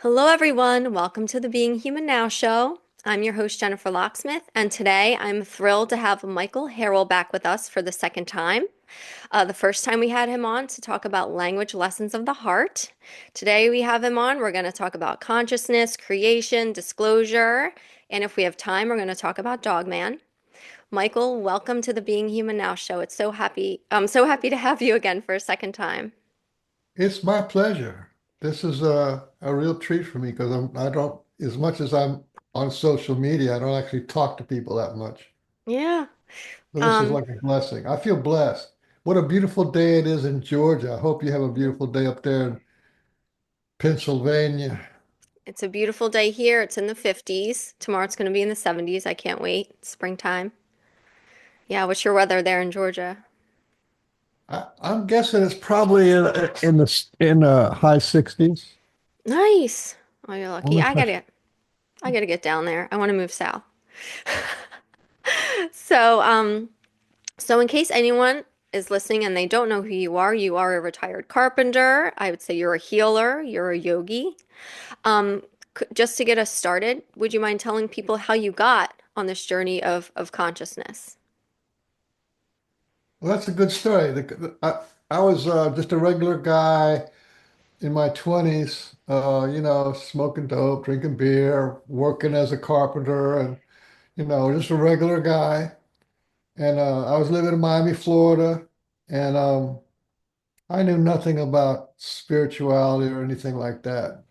Hello, everyone. Welcome to the Being Human Now show. I'm your host, Jennifer Locksmith, and today I'm thrilled to have Michael Harrell back with us for the second time. The first time we had him on to talk about language lessons of the heart. Today we have him on. We're going to talk about consciousness, creation, disclosure, and if we have time, we're going to talk about Dogman. Michael, welcome to the Being Human Now show. I'm so happy to have you again for a second time. It's my pleasure. This is a real treat for me because I don't, as much as I'm on social media, I don't actually talk to people that much. Yeah. So this is Um, like a blessing. I feel blessed. What a beautiful day it is in Georgia. I hope you have a beautiful day up there in Pennsylvania. It's a beautiful day here. It's in the 50s. Tomorrow it's going to be in the 70s. I can't wait. It's springtime. Yeah, what's your weather there in Georgia? I'm guessing it's probably in the high 60s. Nice. Oh, you're lucky. Only question. I gotta get down there. I want to move south. So, so in case anyone is listening and they don't know who you are a retired carpenter. I would say you're a healer, you're a yogi. Um, just to get us started, would you mind telling people how you got on this journey of consciousness? Well, that's a good story. I was just a regular guy in my 20s, smoking dope, drinking beer, working as a carpenter, and, just a regular guy. And I was living in Miami, Florida, and I knew nothing about spirituality or anything like that.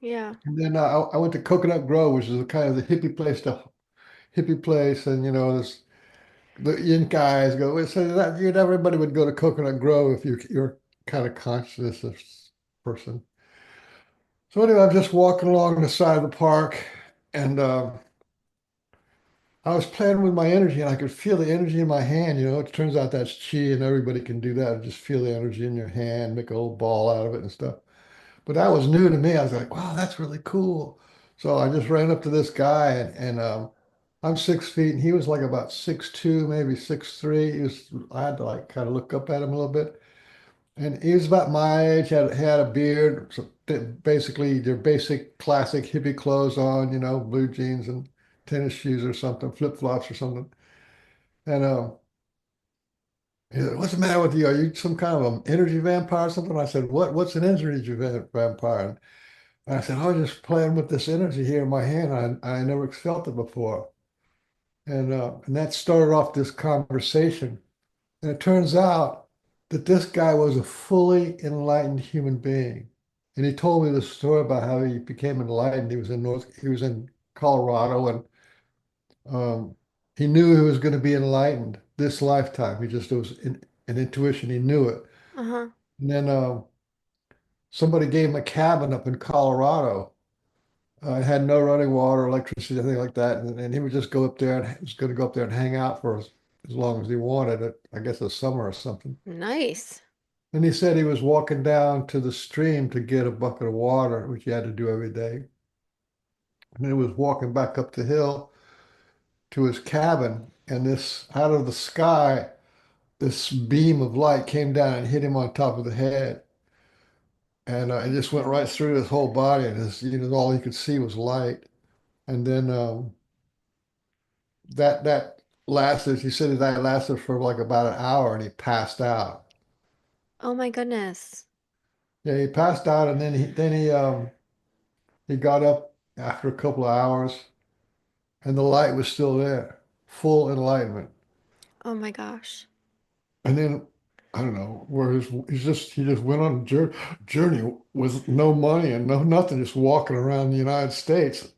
Yeah. And then I went to Coconut Grove, which is a kind of the hippie place, and this the yin guys go. So that everybody would go to Coconut Grove if you're kind of conscious person. So anyway, I'm just walking along the side of the park, and I was playing with my energy, and I could feel the energy in my hand. It turns out that's chi, and everybody can do that. Just feel the energy in your hand, make a little ball out of it and stuff. But that was new to me. I was like, wow, that's really cool. So I just ran up to this guy, and I'm 6 feet, and he was like about 6'2", maybe 6'3". I had to like kind of look up at him a little bit. And he was about my age, had a beard, so basically their basic classic hippie clothes on, blue jeans and tennis shoes or something, flip-flops or something. And he said, "What's the matter with you? Are you some kind of an energy vampire or something?" I said, What's an energy vampire?" And I said, "I was just playing with this energy here in my hand. I never felt it before." And that started off this conversation. And it turns out that this guy was a fully enlightened human being. And he told me the story about how he became enlightened. He was in Colorado, and um, he knew he was going to be enlightened this lifetime. He just it was an intuition. He knew it. Uh-huh. And then somebody gave him a cabin up in Colorado. It had no running water, electricity, anything like that. And he would just go up there and he was going to go up there and hang out for as long as he wanted it. I guess a summer or something. Nice. And he said he was walking down to the stream to get a bucket of water, which he had to do every day. And he was walking back up the hill to his cabin, and this out of the sky, this beam of light came down and hit him on top of the head. And it just went right through his whole body, and all he could see was light. And then that lasted. He said that lasted for like about an hour, and he passed out. Oh my goodness. Yeah, he passed out, and he got up after a couple of hours, and the light was still there, full enlightenment. Oh my gosh. And then I don't know where he just went on a journey with no money and no nothing, just walking around the United States,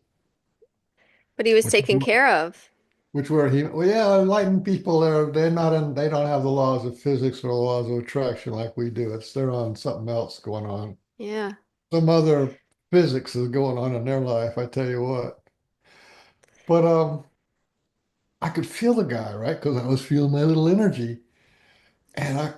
But he was which taken care of. which where he well yeah, enlightened people they don't have the laws of physics or the laws of attraction like we do. They're on something else going on. Yeah. Some other physics is going on in their life, I tell you what. But I could feel the guy, right? Because I was feeling my little energy. And I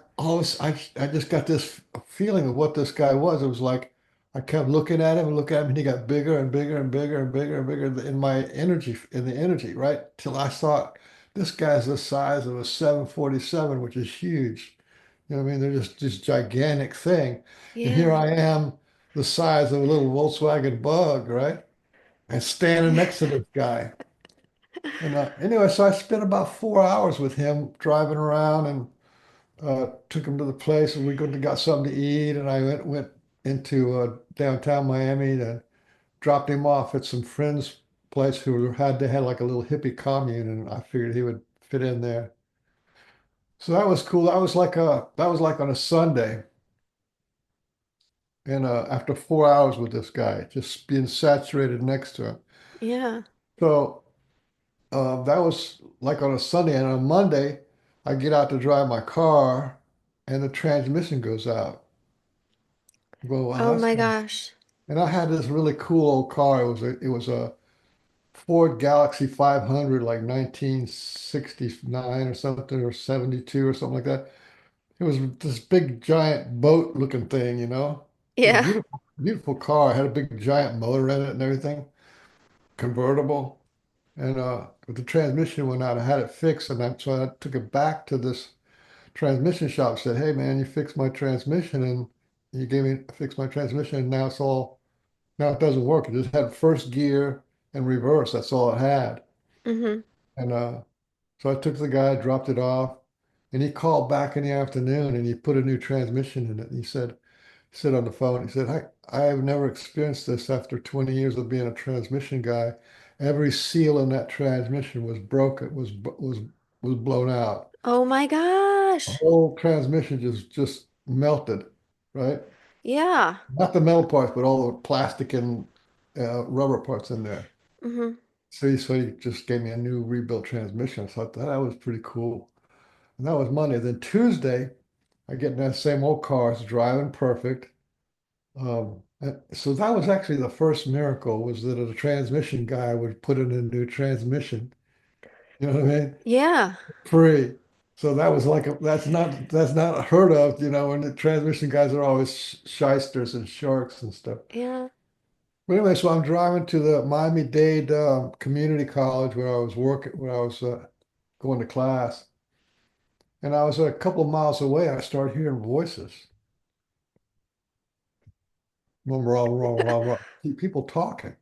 just got this feeling of what this guy was. It was like I kept looking at him and looking at him, and he got bigger and bigger and bigger and bigger and bigger in the energy, right? Till I thought this guy's the size of a 747, which is huge. You know what I mean? They're just this gigantic thing. And here Yeah. I am, the size of a little Volkswagen Bug, right? And standing next to this guy. And anyway, so I spent about 4 hours with him driving around and took him to the place and we got something to eat. And I went into downtown Miami and dropped him off at some friends' place who they had like a little hippie commune, and I figured he would fit in there. So that was cool. That was like on a Sunday, and after 4 hours with this guy, just being saturated next to him. Yeah. So that was like on a Sunday, and on Monday, I get out to drive my car, and the transmission goes out. I go, wow, Oh that's my kind of. gosh. And I had this really cool old car. It was a Ford Galaxy 500, like 1969 or something, or 72 or something like that. It was this big giant boat looking thing, you know. It was a Yeah. beautiful, beautiful car. It had a big giant motor in it and everything, convertible. And the transmission went out. I had it fixed, and so I took it back to this transmission shop. Said, "Hey, man, you fixed my transmission, and you gave me fixed my transmission, and now it doesn't work. It just had first gear and reverse. That's all it had." Hmm. And so I took the guy, dropped it off, and he called back in the afternoon, and he put a new transmission in it. And he said on the phone, he said, I have never experienced this after 20 years of being a transmission guy. Every seal in that transmission was broken, was blown out. Oh my The gosh. whole transmission just melted, right? Yeah. Not the metal parts, but all the plastic and rubber parts in there. Hmm. So he just gave me a new rebuilt transmission. I thought that was pretty cool. And that was Monday. Then Tuesday, I get in that same old car. It's driving perfect. So that was actually the first miracle, was that a transmission guy would put in a new transmission. You know what I mean? Yeah. Free. So that was like that's not heard of, when the transmission guys are always shysters and sharks and stuff. Yeah. But anyway, so I'm driving to the Miami-Dade Community College where I was going to class, and I was a couple of miles away. I started hearing voices, rah, rah, rah, rah, rah. People talking.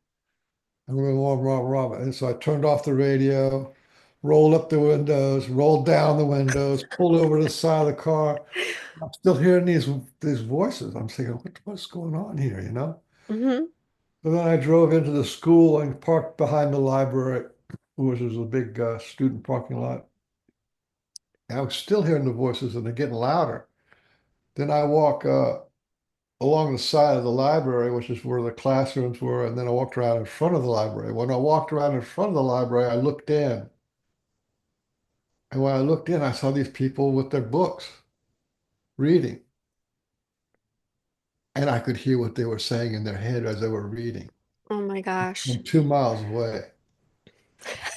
And we went, rah, rah, rah. And so I turned off the radio, rolled up the windows, rolled down the windows, pulled over to the side of the car. I'm still hearing these voices. I'm thinking, what's going on here, you know? Hmm. And then I drove into the school and parked behind the library, which was a big student parking lot. I was still hearing the voices, and they're getting louder. Then I walk along the side of the library, which is where the classrooms were, and then I walked around in front of the library. When I walked around in front of the library, I looked in. And when I looked in, I saw these people with their books reading. And I could hear what they were saying in their head as they were reading Oh my gosh. from 2 miles away.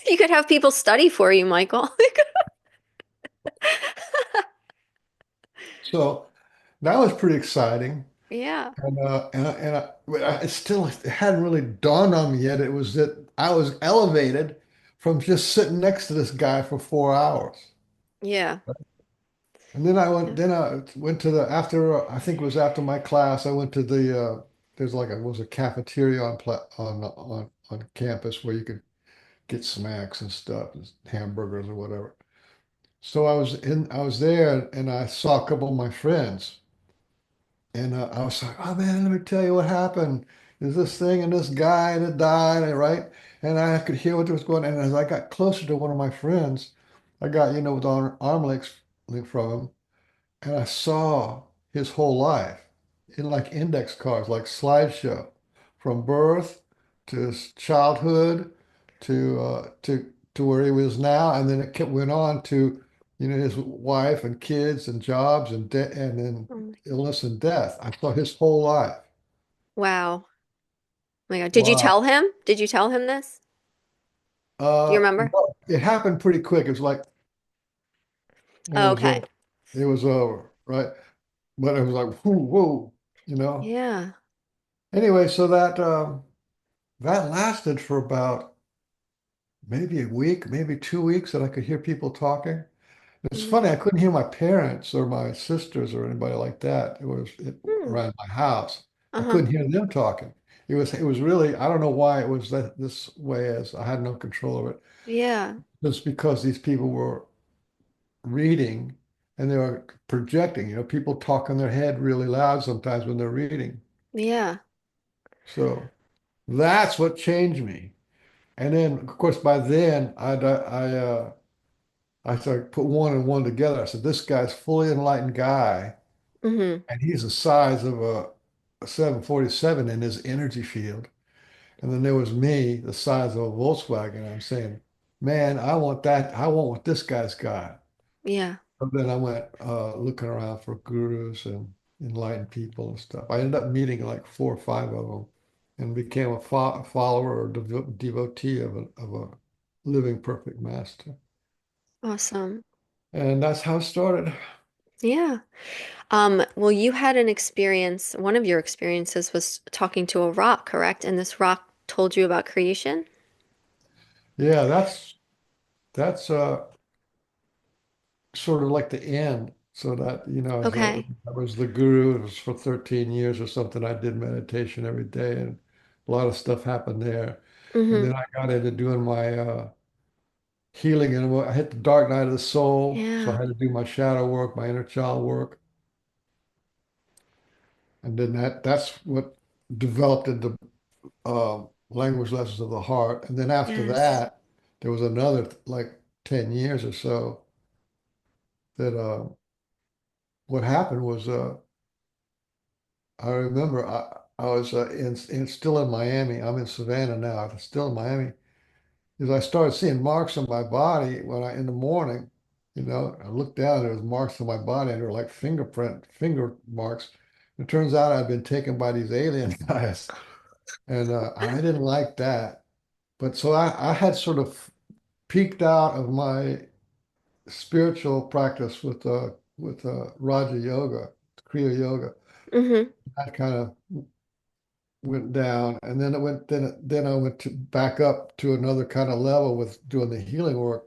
You could have people study for you, Michael. So that was pretty exciting. Yeah. But it hadn't really dawned on me yet. It was that I was elevated from just sitting next to this guy for 4 hours. Yeah. And then I went to I think it was after my class, I went to there's like was a cafeteria on campus where you could get snacks and stuff, hamburgers or whatever. So I was there and I saw a couple of my friends. And I was like, oh man, let me tell you what happened. There's this thing and this guy that died, right? And I could hear what was going on. And as I got closer to one of my friends, I got, with arm length from him, and I saw his whole life in like index cards, like slideshow, from birth to his childhood to where he was now, and then went on to his wife and kids and jobs and then Oh illness and death. I saw his whole life. wow. Oh my God. Did you Wow. tell him? Did you tell him this? Do you remember? No, it happened pretty quick. It was like it was Okay. it was over, right? But it was like whoo, whoa, you know. Yeah. Anyway, so that lasted for about maybe a week, maybe 2 weeks, that I could hear people talking. It's Hmm. funny, I couldn't hear my parents or my sisters or anybody like that. It was Hmm. around my house. I Uh-huh. couldn't hear them talking. It was really, I don't know why it was this way, as I had no control of it. Yeah. Just because these people were reading and they were projecting. People talk in their head really loud sometimes when they're reading. Yeah. So that's what changed me. And then, of course, by then I started put one and one together. I said, this guy's fully enlightened guy, Mm-hmm. and he's the size of a 747 in his energy field. And then there was me, the size of a Volkswagen. I'm saying, man, I want that. I want what this guy's got. Yeah. But then I went looking around for gurus and enlightened people and stuff. I ended up meeting like four or five of them and became a follower or devotee of a living perfect master. Awesome. And that's how it started. Yeah. Well, you had an experience, one of your experiences was talking to a rock, correct? And this rock told you about creation? Yeah, that's sort of like the end. So that, as Okay. I was the guru, it was for 13 years or something. I did meditation every day and a lot of stuff happened there. And Mm-hmm. then I got into doing my healing, and I hit the dark night of the soul. So I Yeah. had to do my shadow work, my inner child work. And then that's what developed into language lessons of the heart. And then after Yes. that, there was another like 10 years or so that what happened was I remember I was still in Miami. I'm in Savannah now. I'm still in Miami. Is I started seeing marks on my body when in the morning, I looked down, there was marks on my body, and they were like finger marks. It turns out I'd been taken by these alien guys, and I didn't like that. But so I had sort of peaked out of my spiritual practice with Raja Yoga, Kriya Yoga. Mm-hmm. That kind of went down, and then I went back up to another kind of level with doing the healing work.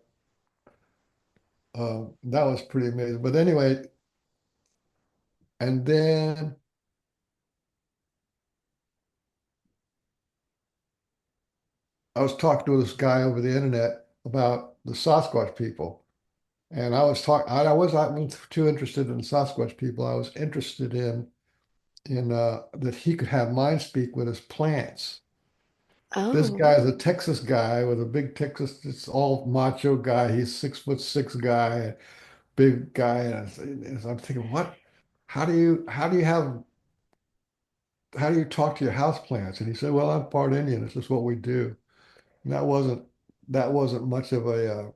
That was pretty amazing. But anyway, and then I was talking to this guy over the internet about the Sasquatch people. And I wasn't too interested in Sasquatch people. I was interested in that he could have mind speak with his plants. This Oh. guy is a Texas guy with a big Texas, it's all macho guy. He's 6'6" guy, big guy. And I'm thinking, how do you talk to your house plants? And he said, well, I'm part Indian. It's just what we do. And that wasn't much of a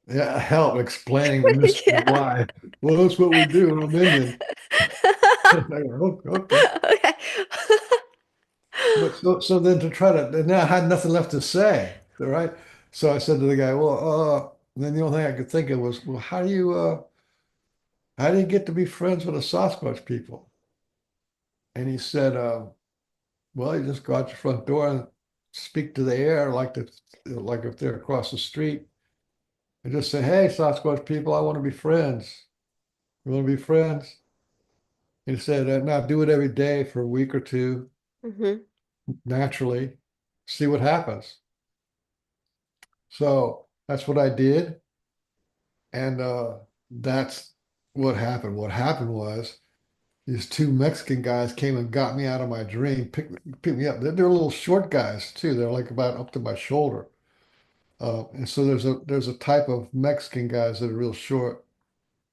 yeah, help explaining the mystery Yeah. why. Well, that's what we do. I'm Indian. I go, okay. Okay. But so then to try to, and now I had nothing left to say, all right? So I said to the guy, well, then the only thing I could think of was, well, how do you get to be friends with the Sasquatch people? And he said, well, you just go out your front door and speak to the air like if they're across the street and just say, hey, Sasquatch people, I want to be friends. You want to be friends? He said, now do it every day for a week or two, Mm-hmm. naturally, see what happens. So that's what I did. And that's what happened. What happened was these two Mexican guys came and got me out of my dream, picked me up. They're little short guys too. They're like about up to my shoulder. And so there's a type of Mexican guys that are real short.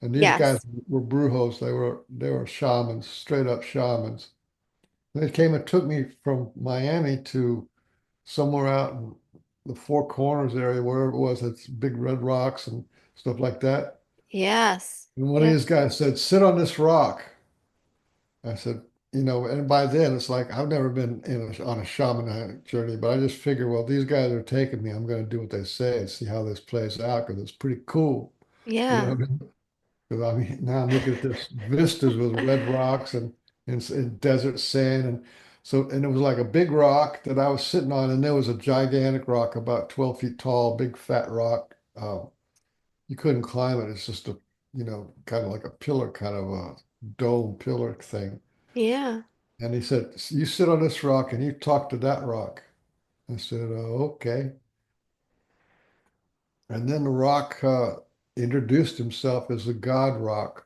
And these guys Yes. were brujos. They were shamans, straight up shamans. They came and took me from Miami to somewhere out in the Four Corners area, wherever it was, it's big red rocks and stuff like that. Yes. And one of these Yes. guys said, sit on this rock. I said, and by then it's like I've never been on a shamanic journey, but I just figured, well, these guys are taking me. I'm going to do what they say and see how this plays out because it's pretty cool. You know Yeah. what I mean? Because I mean, now I'm looking at this vistas with red rocks and desert sand. And it was like a big rock that I was sitting on, and there was a gigantic rock about 12 feet tall, big fat rock. You couldn't climb it. It's just kind of like a pillar, kind of a dome pillar thing. Yeah. And he said, "You sit on this rock and you talk to that rock." I said, "Oh, okay." And then the rock introduced himself as the God rock,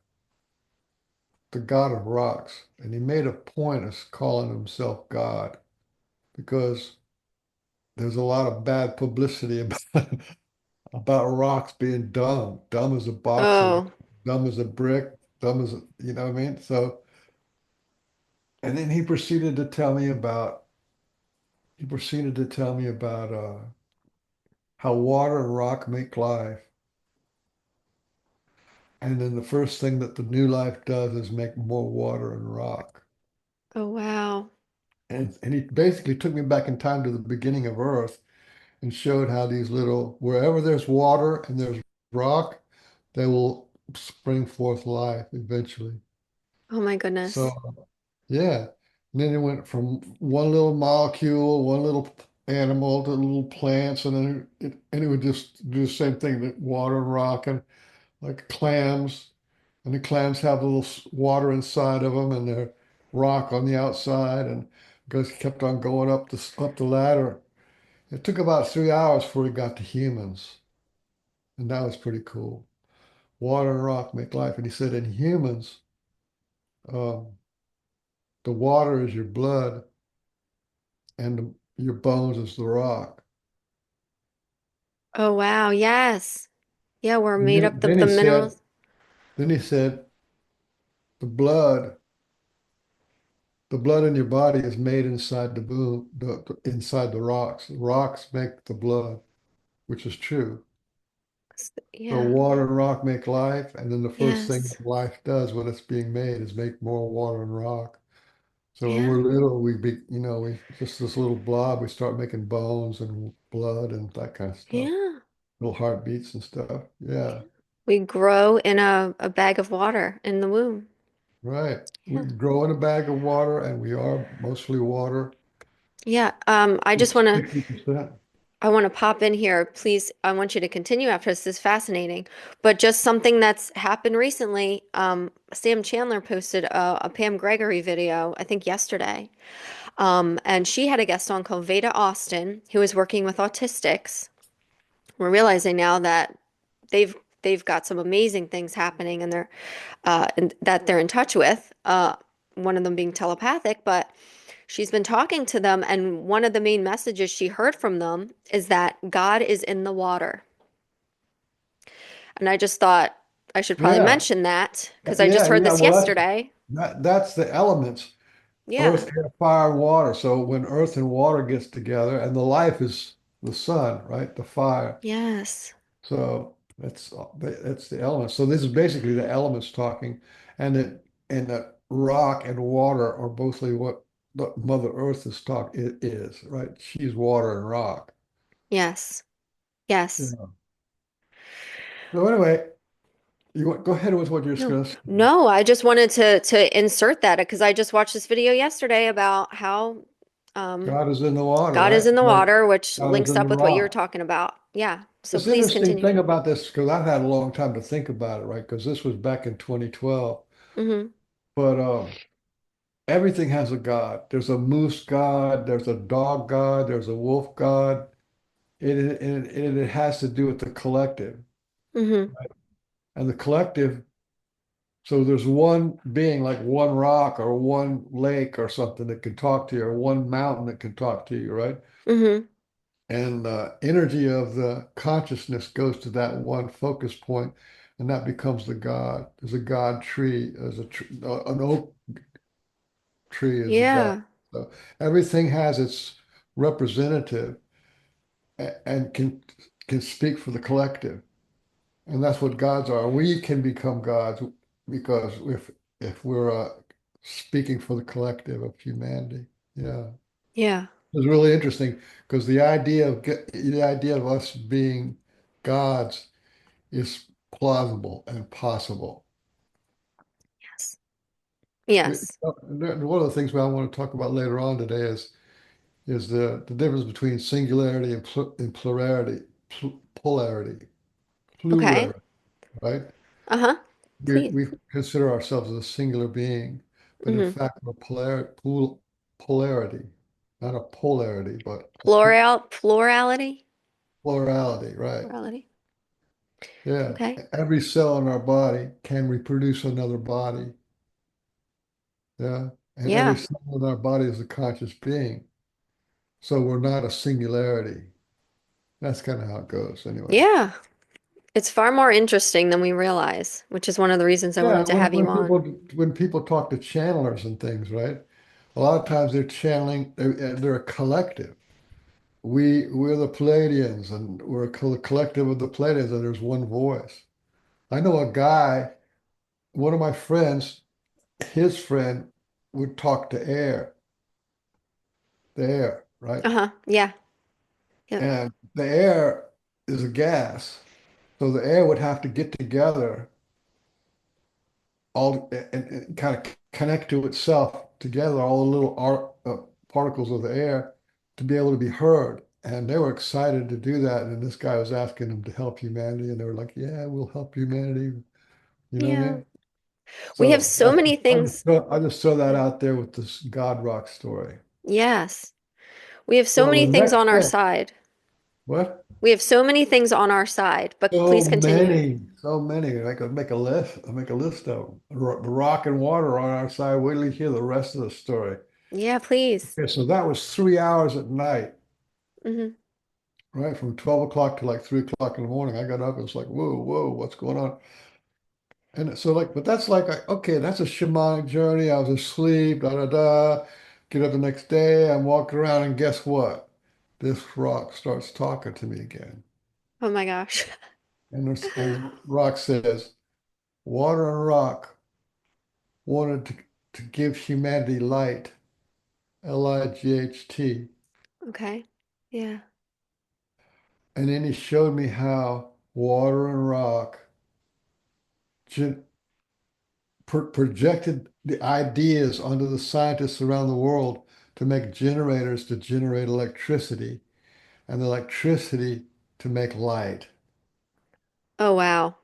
the God of rocks. And he made a point of calling himself God because there's a lot of bad publicity about rocks being dumb, dumb as a box of, Oh, dumb as a brick, dumb as a, you know what I mean? So, and then he proceeded to tell me about how water and rock make life. And then the first thing that the new life does is make more water and rock. oh wow. And he basically took me back in time to the beginning of Earth and showed how these little, wherever there's water and there's rock, they will spring forth life eventually. Oh my goodness. So, yeah. And then it went from one little molecule, one little animal to little plants, and then and it would just do the same thing, that water and rock and like clams. And the clams have a little water inside of them and they're rock on the outside and goes kept on going up the ladder. It took about 3 hours before we got to humans, and that was pretty cool. Water and rock make life, and he said in humans, um, the water is your blood, and your bones is the rock. Oh wow. Yes. Yeah, we're And made then, up of then the he said, minerals. then he said, the blood, the blood in your body is made inside the boom, inside the rocks. The rocks make the blood, which is true. So Yeah. water and rock make life, and then the first thing Yes. that life does when it's being made is make more water and rock. So when Yeah. we're little, we just this little blob, we start making bones and blood and that kind of stuff, Yeah. little heartbeats and stuff. Yeah, We grow in a bag of water in the womb. right. We Yeah. grow in a bag of water, and we are mostly water. Yeah. I just It's want to 50%. I want to pop in here. Please, I want you to continue after this. This is fascinating. But just something that's happened recently. Sam Chandler posted a Pam Gregory video, I think yesterday. And she had a guest on called Veda Austin, who is working with autistics. We're realizing now that they've they've got some amazing things happening and that they're in touch with. One of them being telepathic, but she's been talking to them, and one of the main messages she heard from them is that God is in the water. And I just thought I should probably Yeah, mention that because I just yeah, heard yeah. this Well, yesterday. that's the elements: Yeah. earth, air, fire, and water. So when earth and water gets together, and the life is the sun, right? The fire. Yes. So that's the elements. So this is basically the elements talking, and that rock and water are mostly what the Mother Earth it is, right? She's water and rock. Yes. Yes. Yeah. So anyway, go ahead with what you're No. discussing. No, I just wanted to insert that because I just watched this video yesterday about how um God is in the water, God is right? in the Like water, which God is links in the up with what you were rock. talking about. Yeah. So This please interesting continue. thing about this, because I've had a long time to think about it, right? Because this was back in 2012. Hmm. But everything has a God. There's a moose God, there's a dog God, there's a wolf God. It has to do with the collective. Hmm. And the collective, so there's one being like one rock or one lake or something that can talk to you, or one mountain that can talk to you, right? Hmm. And the energy of the consciousness goes to that one focus point, and that becomes the God. There's a God tree, an oak tree is a God. Yeah. So everything has its representative and can speak for the collective. And that's what gods are. We can become gods because if we're speaking for the collective of humanity. Yeah. Yeah. It's really interesting because the idea of us being gods is plausible and possible. Yes. Yes. One of the things I want to talk about later on today is the difference between singularity and polarity, Okay. plurality, right? Uh-huh. We Please. we consider ourselves as a singular being, but in Hmm. fact, we're polarity, not a polarity, but a Plurality? plurality, right? Plurality. Yeah. Okay. Every cell in our body can reproduce another body. Yeah. And every Yeah. cell in our body is a conscious being. So we're not a singularity. That's kind of how it goes anyway. Yeah. It's far more interesting than we realize, which is one of the reasons I Yeah, wanted to have you on. when people talk to channelers and things, right? A lot of times they're channeling, they're a collective. We're the Palladians and we're a collective of the Palladians and there's one voice. I know a guy, one of my friends, his friend would talk to the air, right? Uh-huh. Yeah. Yep. And the air is a gas. So the air would have to get together all and kind of connect to itself together, all the little particles of the air to be able to be heard. And they were excited to do that. And this guy was asking them to help humanity. And they were like, yeah, we'll help humanity. You know what I Yeah. mean? We have So so many things. I just throw that out there with this God rock story. Yes. We have so Well, many the things next on our day, side. what? We have so many things on our side, but please continue. So many. I could make a list. I'll make a list of them. The rock and water on our side. Wait till you hear the rest of the story. Yeah, please. Okay, so that was 3 hours at night, Hmm. right? From 12 o'clock to like 3 o'clock in the morning. I got up and it's like, whoa, whoa, what's going on? And so like, but that's like, okay, that's a shamanic journey. I was asleep, da da da. Get up the next day, I'm walking around, and guess what? This rock starts talking to me again. Oh my gosh. And the rock says, water and rock wanted to give humanity light, Light. Okay. Yeah. And then he showed me how water and rock gen projected the ideas onto the scientists around the world to make generators to generate electricity and the electricity to make light. Oh wow.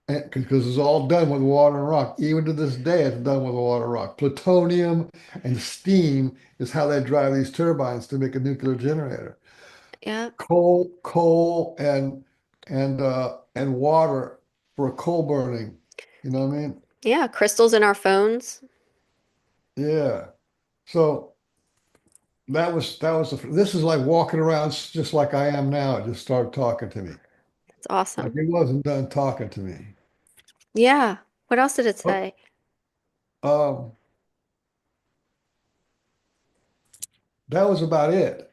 Because it's all done with water and rock. Even to this day, it's done with water and rock. Plutonium and steam is how they drive these turbines to make a nuclear generator. Yeah. Coal and water for coal burning. You know what I mean? Yeah. Crystals in our phones. Yeah. So this is like walking around just like I am now. It just started talking to me. That's Like awesome. it wasn't done talking to me. Yeah. What else did it Oh, say? um, that was about it.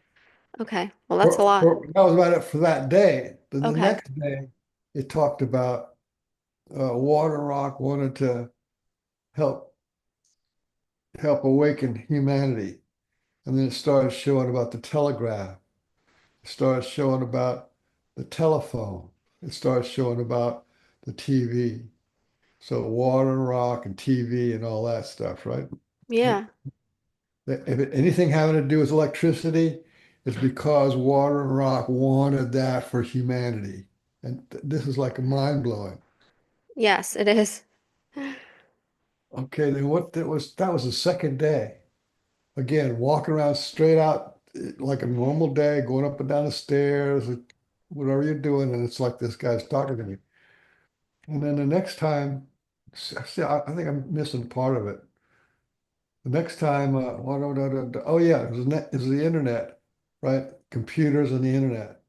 Okay. Well, that's a lot. That was about it for that day. Then the Okay. next day, it talked about Water Rock wanted to help awaken humanity, and then it started showing about the telegraph. It started showing about the telephone. It started showing about the TV. So water and rock and TV and all that stuff, right? Yeah. Anything having to do with electricity, it's because water and rock wanted that for humanity. And this is like mind blowing. Yes, it is. Okay, then that was the second day. Again, walking around straight out like a normal day, going up and down the stairs, whatever you're doing, and it's like this guy's talking to me. And then the next time, see, I think I'm missing part of it. The next time, oh yeah, it was the internet, right? Computers and the internet.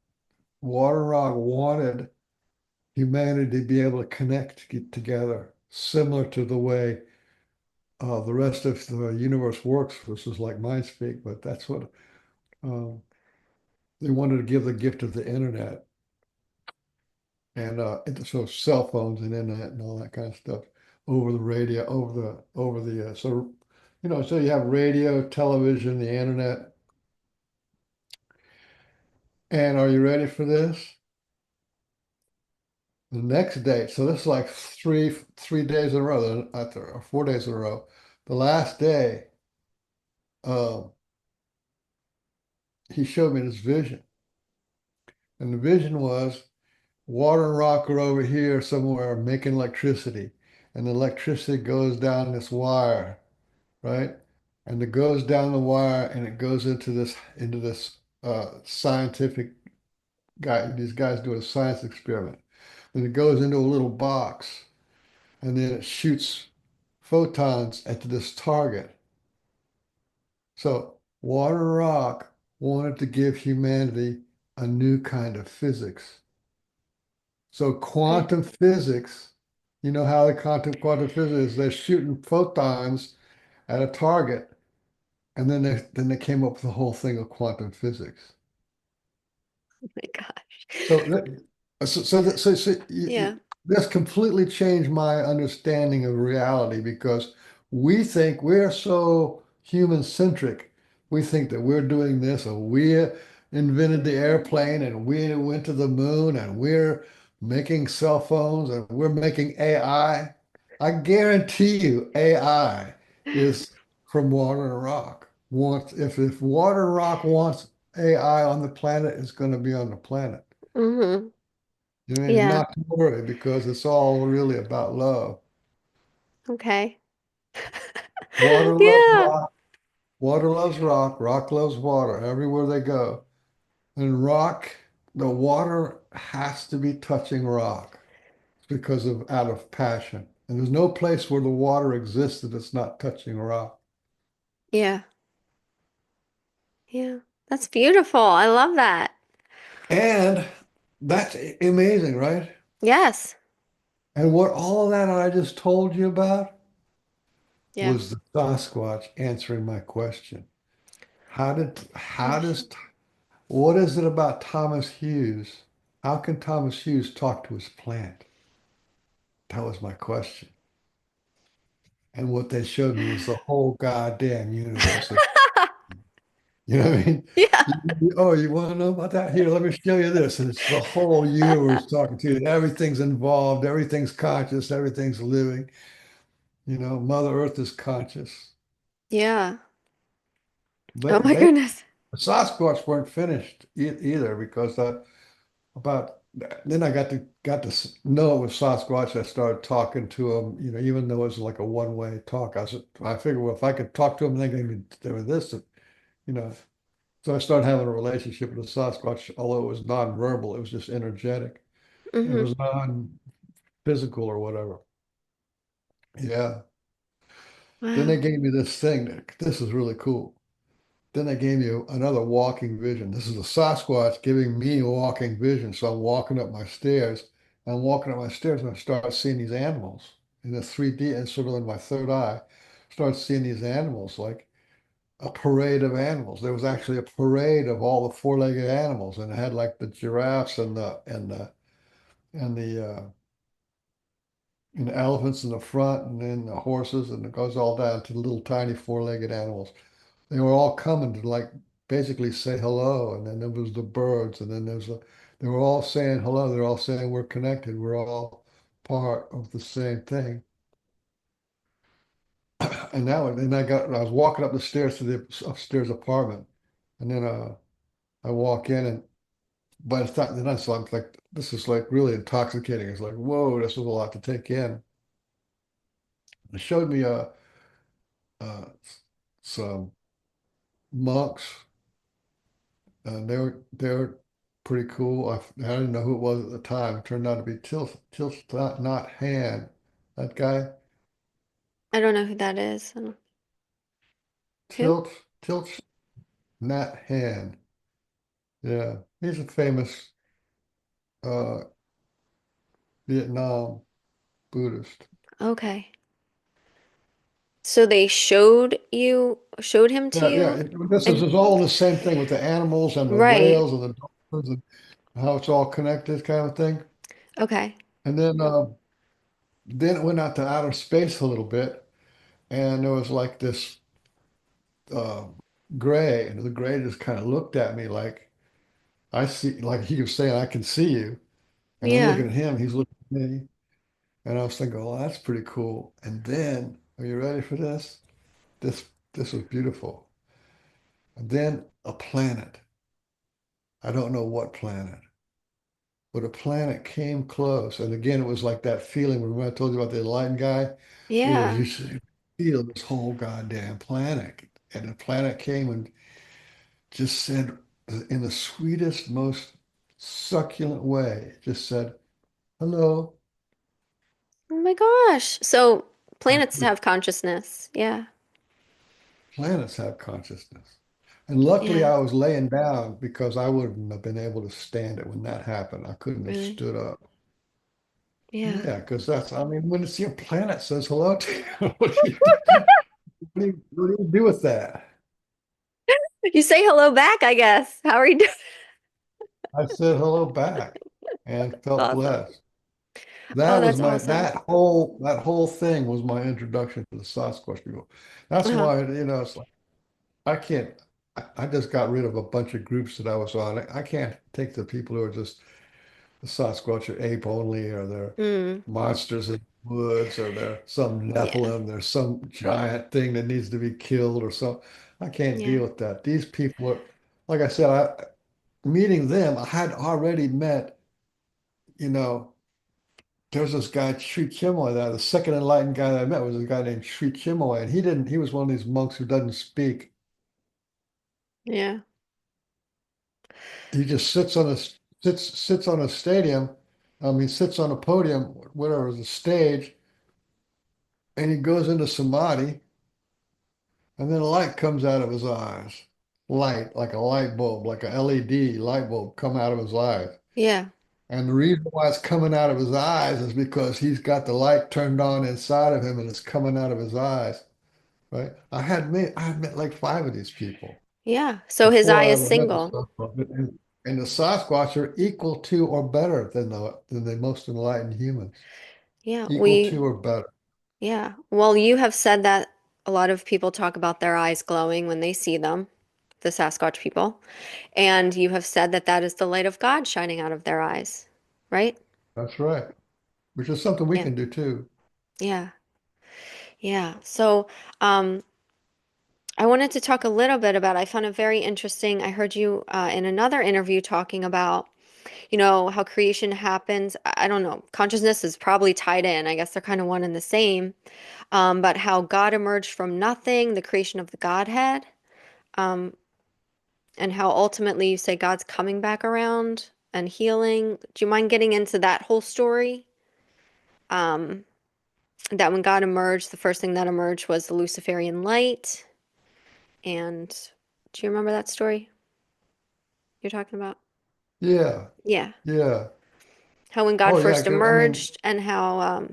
Water Rock wanted humanity to be able to connect to get together, similar to the way the rest of the universe works. This is like mind speak, but that's what um, they wanted to give the gift of the internet, and so cell phones and internet and all that kind of stuff over the radio, over the so so you have radio, television, the internet. And are you ready for this? The next day, so this is like three days in a row, or 4 days in a row. The last day, um, he showed me this vision, and the vision was water and rock are over here somewhere making electricity, and the electricity goes down this wire, right? And it goes down the wire and it goes into this scientific guy. These guys do a science experiment. Then it goes into a little box and then it shoots photons at this target. So Water Rock wanted to give humanity a new kind of physics. So Okay. quantum physics, you know how the quantum physics is, they're shooting photons at a target, and then they came up with the whole thing of quantum physics. Oh my gosh. So Yeah. this completely changed my understanding of reality because we think we're so human centric. We think that we're doing this, or we invented the airplane, and we went to the moon, and we're making cell phones, and we're making AI. I guarantee you, AI is from water and rock. If water and rock wants AI on the planet, it's going to be on the planet. Hmm. You know, and Yeah. not to worry because it's all really about love. Okay. Water loves Yeah. rock, water loves rock, rock loves water everywhere they go. And rock, the water has to be touching rock because of out of passion. And there's no place where the water exists that it's not touching rock. Yeah. Yeah. That's beautiful. I love that. And that's amazing, right? Yes. And what all of that I just told you about Yeah. was the Sasquatch answering my question. How does what is it about Thomas Hughes? How can Thomas Hughes talk to his plant? That was my question. And what they showed me was the whole goddamn universe. You know what I mean? Yeah. Oh, you want to know about that? Here, let me show you this. And it's the whole universe talking to you. Everything's involved, everything's conscious, everything's living. You know, Mother Earth is conscious. Yeah. Oh But my they, goodness. the Sasquatch weren't finished either because about then I got to know it was Sasquatch. I started talking to him, you know, even though it was like a one-way talk. I figured, well, if I could talk to him, they gave me they were this, you know. So I started having a relationship with the Sasquatch, although it was non-verbal, it was just energetic. It Hmm. was non-physical or whatever. Yeah. Then they Wow. gave me this thing this is really cool. Then they gave me another walking vision. This is a Sasquatch giving me a walking vision. So I'm walking up my stairs. I'm walking up my stairs and I start seeing these animals in the 3D and sort of in my third eye. Start seeing these animals like a parade of animals. There was actually a parade of all the four-legged animals, and it had like the giraffes and the elephants in the front, and then the horses, and it goes all down to the little tiny four-legged animals. They were all coming to like basically say hello, and then there was the birds, and then they were all saying hello. They're all saying we're connected. We're all part of the same thing. And now, and then I was walking up the stairs to the upstairs apartment, and then I walk in, and by the time then so I'm like, this is like really intoxicating. It's like, whoa, this was a lot to take in. It showed me uh, some monks. They were pretty cool. I didn't know who it was at the time. It turned out to be Tilt not Hand. That guy, I don't know who that is. I don't- Who? Tilt not Hand. Yeah, he's a famous uh, Vietnam Buddhist. Okay. So they showed him to Yeah, yeah. you? This is And all the same thing with the animals and the right. whales and the dolphins and how it's all connected, kind of thing. Okay. And then it went out to outer space a little bit, and there was like this uh, gray, and the gray just kind of looked at me like I see, like he was saying, I can see you, and I'm Yeah. looking at him, he's looking at me, and I was thinking, well, that's pretty cool. And then, are you ready for this? This was beautiful. And then a planet. I don't know what planet, but a planet came close. And again, it was like that feeling. Remember I told you about the enlightened guy? It was Yeah. you. feel this whole goddamn planet. And the planet came and just said, in the sweetest, most succulent way, just said, hello. Oh my gosh. So planets have consciousness. Yeah. Planets have consciousness. And luckily, Yeah. I was laying down because I wouldn't have been able to stand it when that happened. I couldn't have Really? stood up. Yeah. Yeah, because that's, I mean, when it's your planet says hello to you, what do you do? What do you do with that? You say hello back, I guess. How are you doing? I said hello back and felt Awesome. blessed. Oh, That was that's my awesome. that whole thing was my introduction to the Sasquatch people. That's Uh-huh. why, it's like I can't I just got rid of a bunch of groups that I was on. I can't take the people who are just the Sasquatch are ape only, or they're Mm. monsters in the woods, or they're some Yeah. Nephilim, there's some giant thing that needs to be killed or so. I can't Yeah. deal with that. These people are, like I said, meeting them, I had already met, you know, there's this guy, Sri Chinmoy, that the second enlightened guy that I met was a guy named Sri Chinmoy, and he was one of these monks who doesn't speak. Yeah. He just sits on a stadium, sits on a podium, whatever, the stage, and he goes into samadhi, and then light comes out of his eyes. Light, like a light bulb, like a LED light bulb come out of his eyes. Yeah. And the reason why it's coming out of his eyes is because he's got the light turned on inside of him and it's coming out of his eyes. Right? I had met like five of these people Yeah. So his before eye I is ever met the single. Sasquatch. And the Sasquatch are equal to or better than the most enlightened humans. Yeah. Equal to or better. Yeah. Well, you have said that a lot of people talk about their eyes glowing when they see them, the Sasquatch people. And you have said that that is the light of God shining out of their eyes, right? That's right. Which is something we Yeah. can do too. Yeah. Yeah. So, um, I wanted to talk a little bit about, I found it very interesting. I heard you in another interview talking about, how creation happens. I don't know. Consciousness is probably tied in. I guess they're kind of one and the same. But how God emerged from nothing, the creation of the Godhead, um, and how ultimately you say God's coming back around and healing. Do you mind getting into that whole story? Um, that when God emerged, the first thing that emerged was the Luciferian light. And do you remember that story you're talking about? Yeah. Yeah. Yeah. How when God Oh yeah. first 'Cause, I mean, emerged and how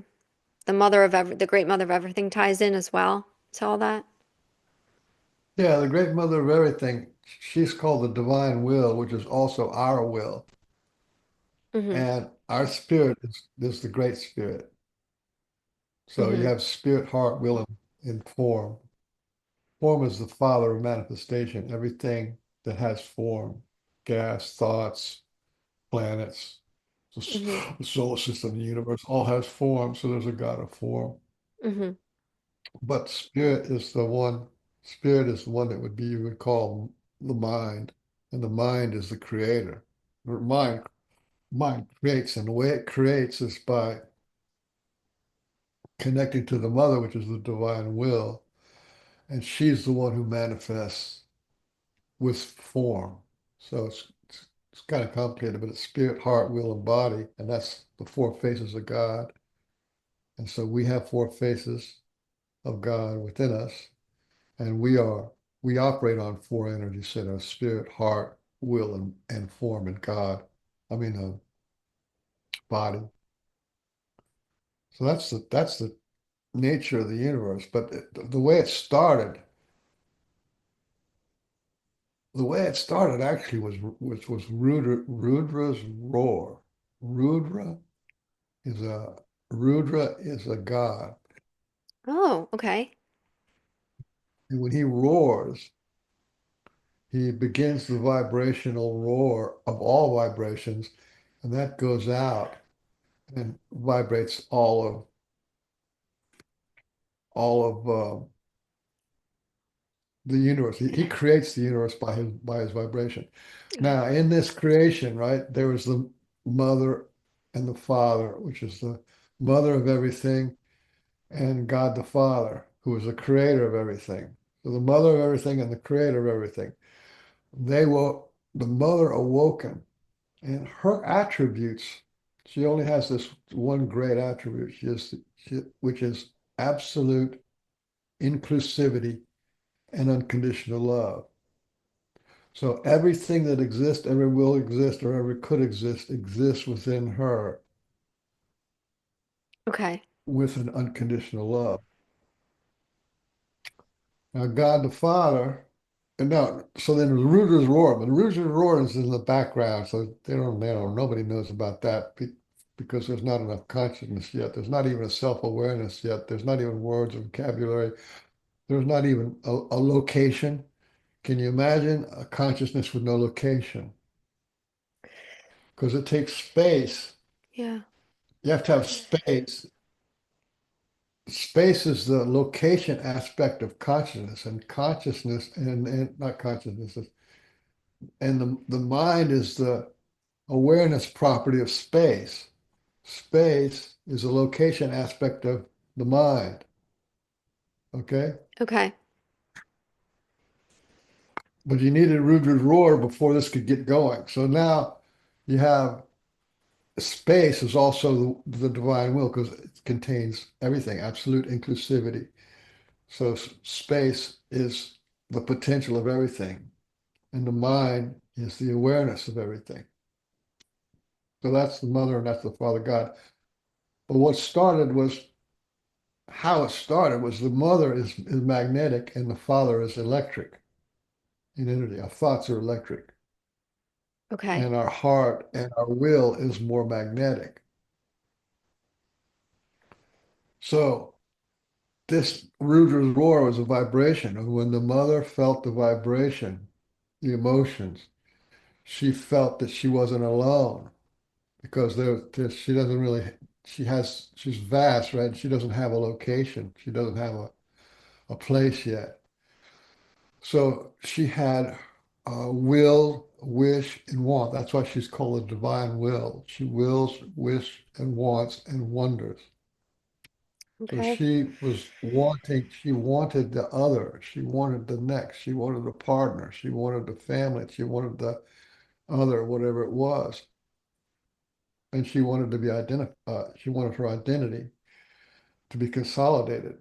the great mother of everything ties in as well to all that. yeah, the great mother of everything, she's called the divine will, which is also our will. Mm-hmm. And our spirit is the great spirit. So you Mm-hmm. have spirit, heart, will, and form. Form is the father of manifestation. Everything that has form, gas, thoughts, planets, Mm-hmm. the solar system, the universe, all has form. So there's a God of form. Mm-hmm. But spirit is the one that you would call the mind. And the mind is the creator. The mind creates, and the way it creates is by connecting to the mother, which is the divine will. And she's the one who manifests with form. So it's kind of complicated, but it's spirit, heart, will, and body, and that's the four faces of God. And so we have four faces of God within us, and we operate on four energy centers: spirit, heart, will, and form in God. I mean, body. So that's the nature of the universe. But the way it started, actually was Rudra's roar. Rudra is a Rudra is a god. Oh, okay. And when he roars, he begins the vibrational roar of all vibrations, and that goes out and vibrates all of the universe. He creates the universe by his vibration. Okay. Now, in this creation, right, there was the mother and the father, which is the mother of everything, and God the Father. who is the creator of everything. So the mother of everything and the creator of everything. They will, the mother awoken, and her attributes, she only has this one great attribute, which is absolute inclusivity and unconditional love. So everything that exists, ever will exist, or ever could exist, exists within her Okay. with an unconditional love. Now, God the Father, and now, so then the Rooters Roar, but the Rooters Roar is in the background, so nobody knows about that because there's not enough consciousness yet. There's not even a self-awareness yet. There's not even words or vocabulary. There's not even a location. Can you imagine a consciousness with no location? Because it takes space. Yeah. You have to have space. Space is the location aspect of consciousness, and consciousness, and not consciousness, and the mind is the awareness property of space. Space is a location aspect of the mind. Okay? Okay. But you needed Rudra's roar before this could get going. So now you have space is also the divine will because it contains everything, absolute inclusivity. So space is the potential of everything, and the mind is the awareness of everything. So that's the mother and that's the father God. But what started was how it started was the mother is magnetic and the father is electric in energy. Our thoughts are electric, Okay. and our heart and our will is more magnetic. So this Rudra's roar was a vibration, and when the mother felt the vibration, the emotions, she felt that she wasn't alone because she doesn't really she's vast, right? She doesn't have a location. She doesn't have a place yet. So she had will, wish, and want. That's why she's called the divine will. She wills, wish, and wants and wonders. So Okay. she was wanting, she wanted the other, she wanted the next, she wanted a partner, she wanted the family, she wanted the other, whatever it was. And she wanted to be identified, she wanted her identity to be consolidated.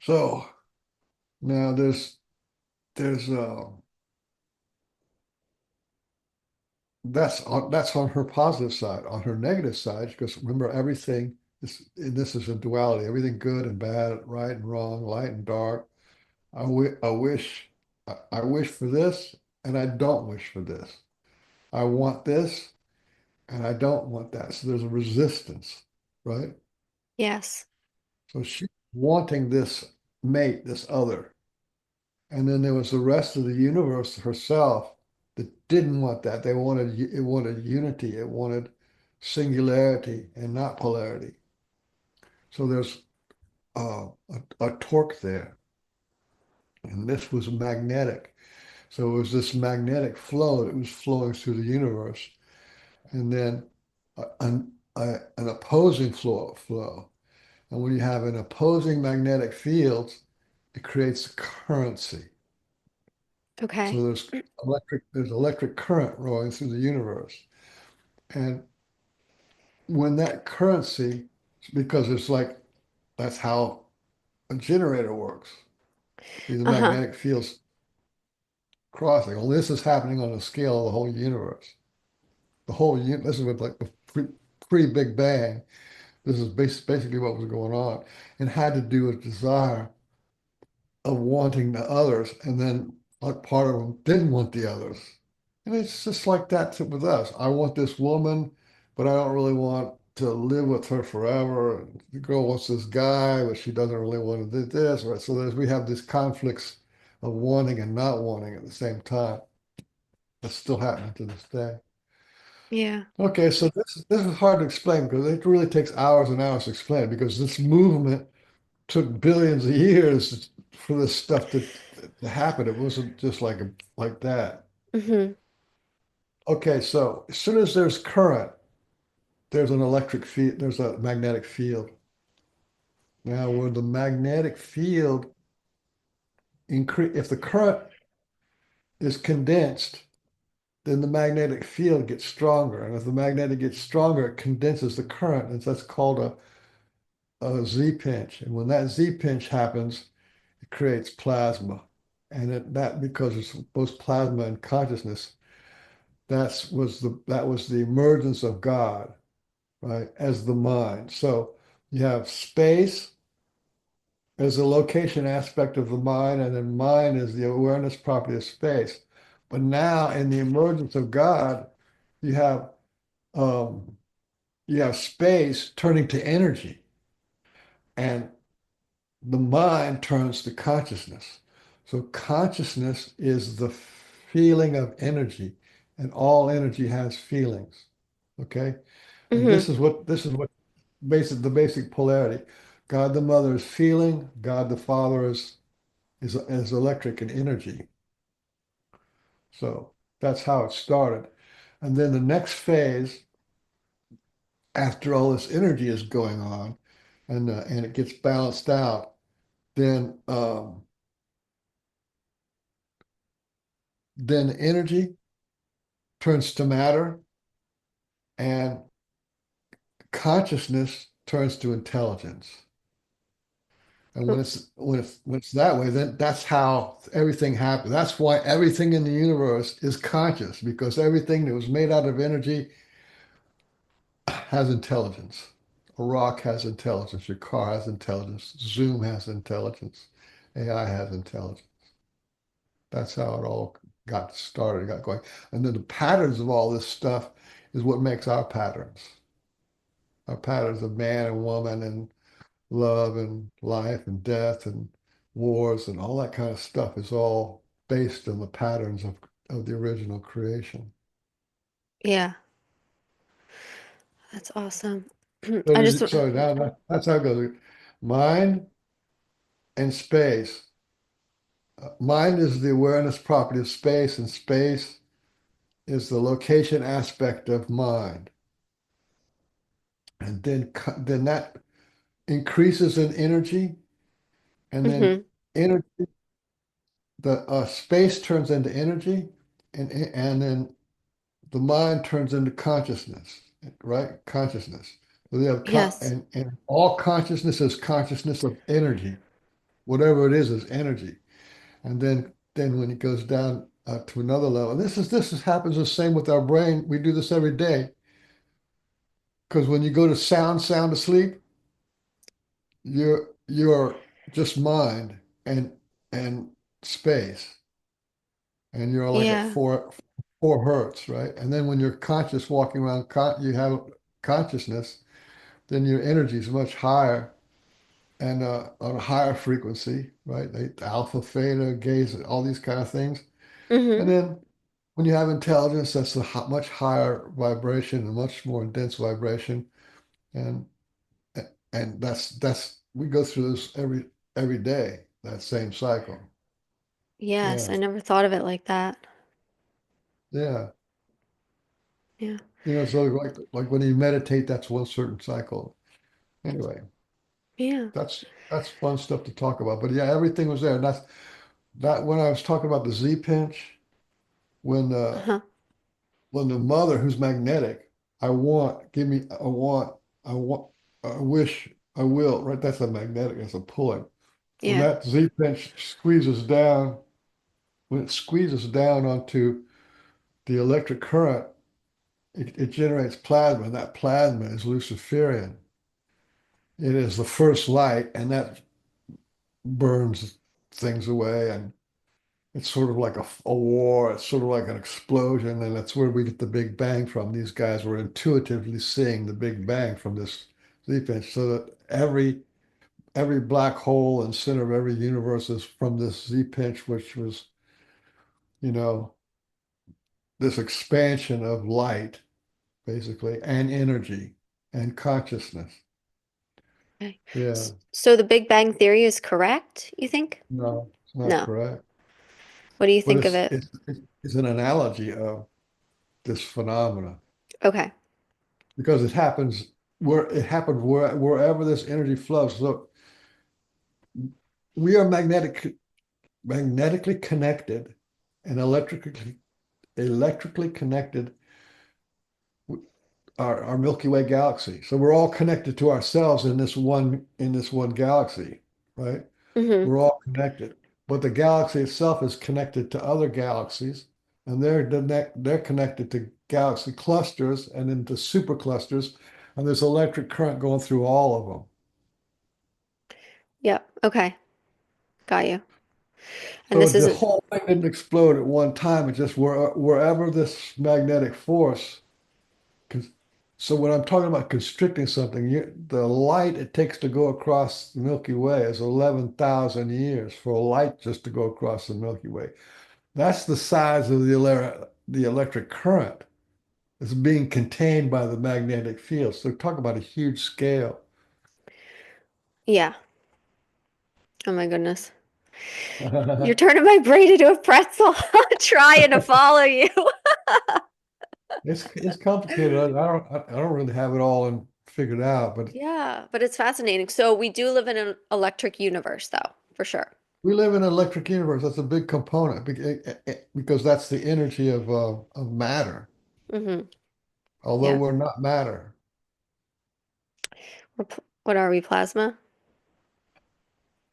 So now there's that's on her positive side. On her negative side, because remember everything this is a duality, everything good and bad, right and wrong, light and dark. I wish for this and I don't wish for this. I want this and I don't want that. So there's a resistance, right? Yes. So she's wanting this mate, this other. And then there was the rest of the universe herself that didn't want that. It wanted unity, it wanted singularity and not polarity. So there's a torque there. And this was magnetic. So it was this magnetic flow that was flowing through the universe. And then an opposing flow. And when you have an opposing magnetic field, it creates a currency. Okay. So there's electric current rolling through the universe. And when that currency, because it's like that's how a generator works. See the Uh-huh. magnetic fields crossing. Well, this is happening on the scale of the whole universe. This is with like the pre-Big Bang. This is basically what was going on, and had to do with desire of wanting the others, and then like part of them didn't want the others. And it's just like that with us. I want this woman, but I don't really want to live with her forever. And the girl wants this guy, but she doesn't really want to do this. Right? So we have these conflicts of wanting and not wanting at the same time. That's still happening to this day. Yeah. Okay, so this is hard to explain because it really takes hours and hours to explain because this movement took billions of years for this stuff to happen. It wasn't just like that. Mm-hmm. Okay, so as soon as there's current, there's an electric field, there's a magnetic field. Now, where the magnetic field increase, if the current is condensed, then the magnetic field gets stronger. And if the magnetic gets stronger, it condenses the current. And that's called a Z pinch. And when that Z pinch happens, it creates plasma. And that because it's both plasma and consciousness, that was the emergence of God, right, as the mind. So you have space as the location aspect of the mind, and then mind is the awareness property of space. But now in the emergence of God, you have um, you have space turning to energy, and the mind turns to consciousness. So consciousness is the feeling of energy, and all energy has feelings. Okay. And Mm-hmm. this is what the basic polarity. God the Mother is feeling, God the Father is electric and energy. So that's how it started. And then the next phase, after all this energy is going on, and it gets balanced out, then then energy turns to matter, and consciousness turns to intelligence. And when it's that way, then that's how everything happens. That's why everything in the universe is conscious, because everything that was made out of energy has intelligence. A rock has intelligence. Your car has intelligence. Zoom has intelligence. AI has intelligence. That's how it all got started, got going. And then the patterns of all this stuff is what makes our patterns. Our patterns of man and woman and love and life and death and wars and all that kind of stuff is all based on the patterns of the original creation. Yeah, that's awesome. So, I just, so now that's how it goes. Mind and space. Mind is the awareness property of space, and space is the location aspect of mind. And then that increases in energy, and then mm-hmm. energy, the space turns into energy, and then the mind turns into consciousness, right? Consciousness. So they have Yes. and all consciousness is consciousness of energy. Whatever it is energy. And then when it goes down to another level, this is happens the same with our brain. We do this every day because when you go to sound asleep, you're just mind and space, and you're like at Yeah. 4 hertz, right? And then when you're conscious walking around, you have consciousness, then your energy is much higher and on a higher frequency, right? Alpha, theta, gaze, all these kind of things. And Mm-hmm. then when you have intelligence, that's a much higher vibration and much more dense vibration. And and that's we go through this every day, that same cycle. Yes, Yeah. I never thought of it like that. Yeah. Yeah. So like when you meditate, that's one certain cycle. Anyway, Yeah. that's fun stuff to talk about. But yeah, everything was there. And that's that when I was talking about the Z pinch, when Uh-huh. when the mother who's magnetic, give me, I want, I wish, I will, right? That's a magnetic, that's a pulling. When Yeah. that Z pinch squeezes down, when it squeezes down onto the electric current, it generates plasma, and that plasma is Luciferian. It is the first light, and that burns things away. And it's sort of like a war. It's sort of like an explosion, and that's where we get the Big Bang from. These guys were intuitively seeing the Big Bang from this Z pinch, so that every black hole and center of every universe is from this Z pinch, which was, you know, this expansion of light, basically, and energy and consciousness. Okay. Yeah, So the Big Bang Theory is correct, you think? no, it's not No. correct, What do you but think of it? it's an analogy of this phenomena Okay. because it happens where it happened wherever this energy flows. Look. we are magnetically connected and electrically connected with our Milky Way galaxy. So we're all connected to ourselves in this one galaxy, right? Hmm. We're all connected. But the galaxy itself is connected to other galaxies, and they're connected to galaxy clusters and into superclusters, and there's electric current going through all of them. Yep. Okay. Got you. And So this the isn't. whole thing didn't explode at one time. It just wherever this magnetic force. con- So when I'm talking about constricting something, the light it takes to go across the Milky Way is 11,000 years for a light just to go across the Milky Way. That's the size of the electric current that's being contained by the magnetic field. So talk about a huge scale. Yeah. Oh my goodness. You're turning my brain into a pretzel, trying to follow you. It's complicated. I don't really have it all figured out, but Yeah, but it's fascinating. So we do live in an electric universe, though, for sure. we live in an electric universe. That's a big component because that's the energy of matter. Hmm. Although Yeah. we're not matter, What are we, plasma?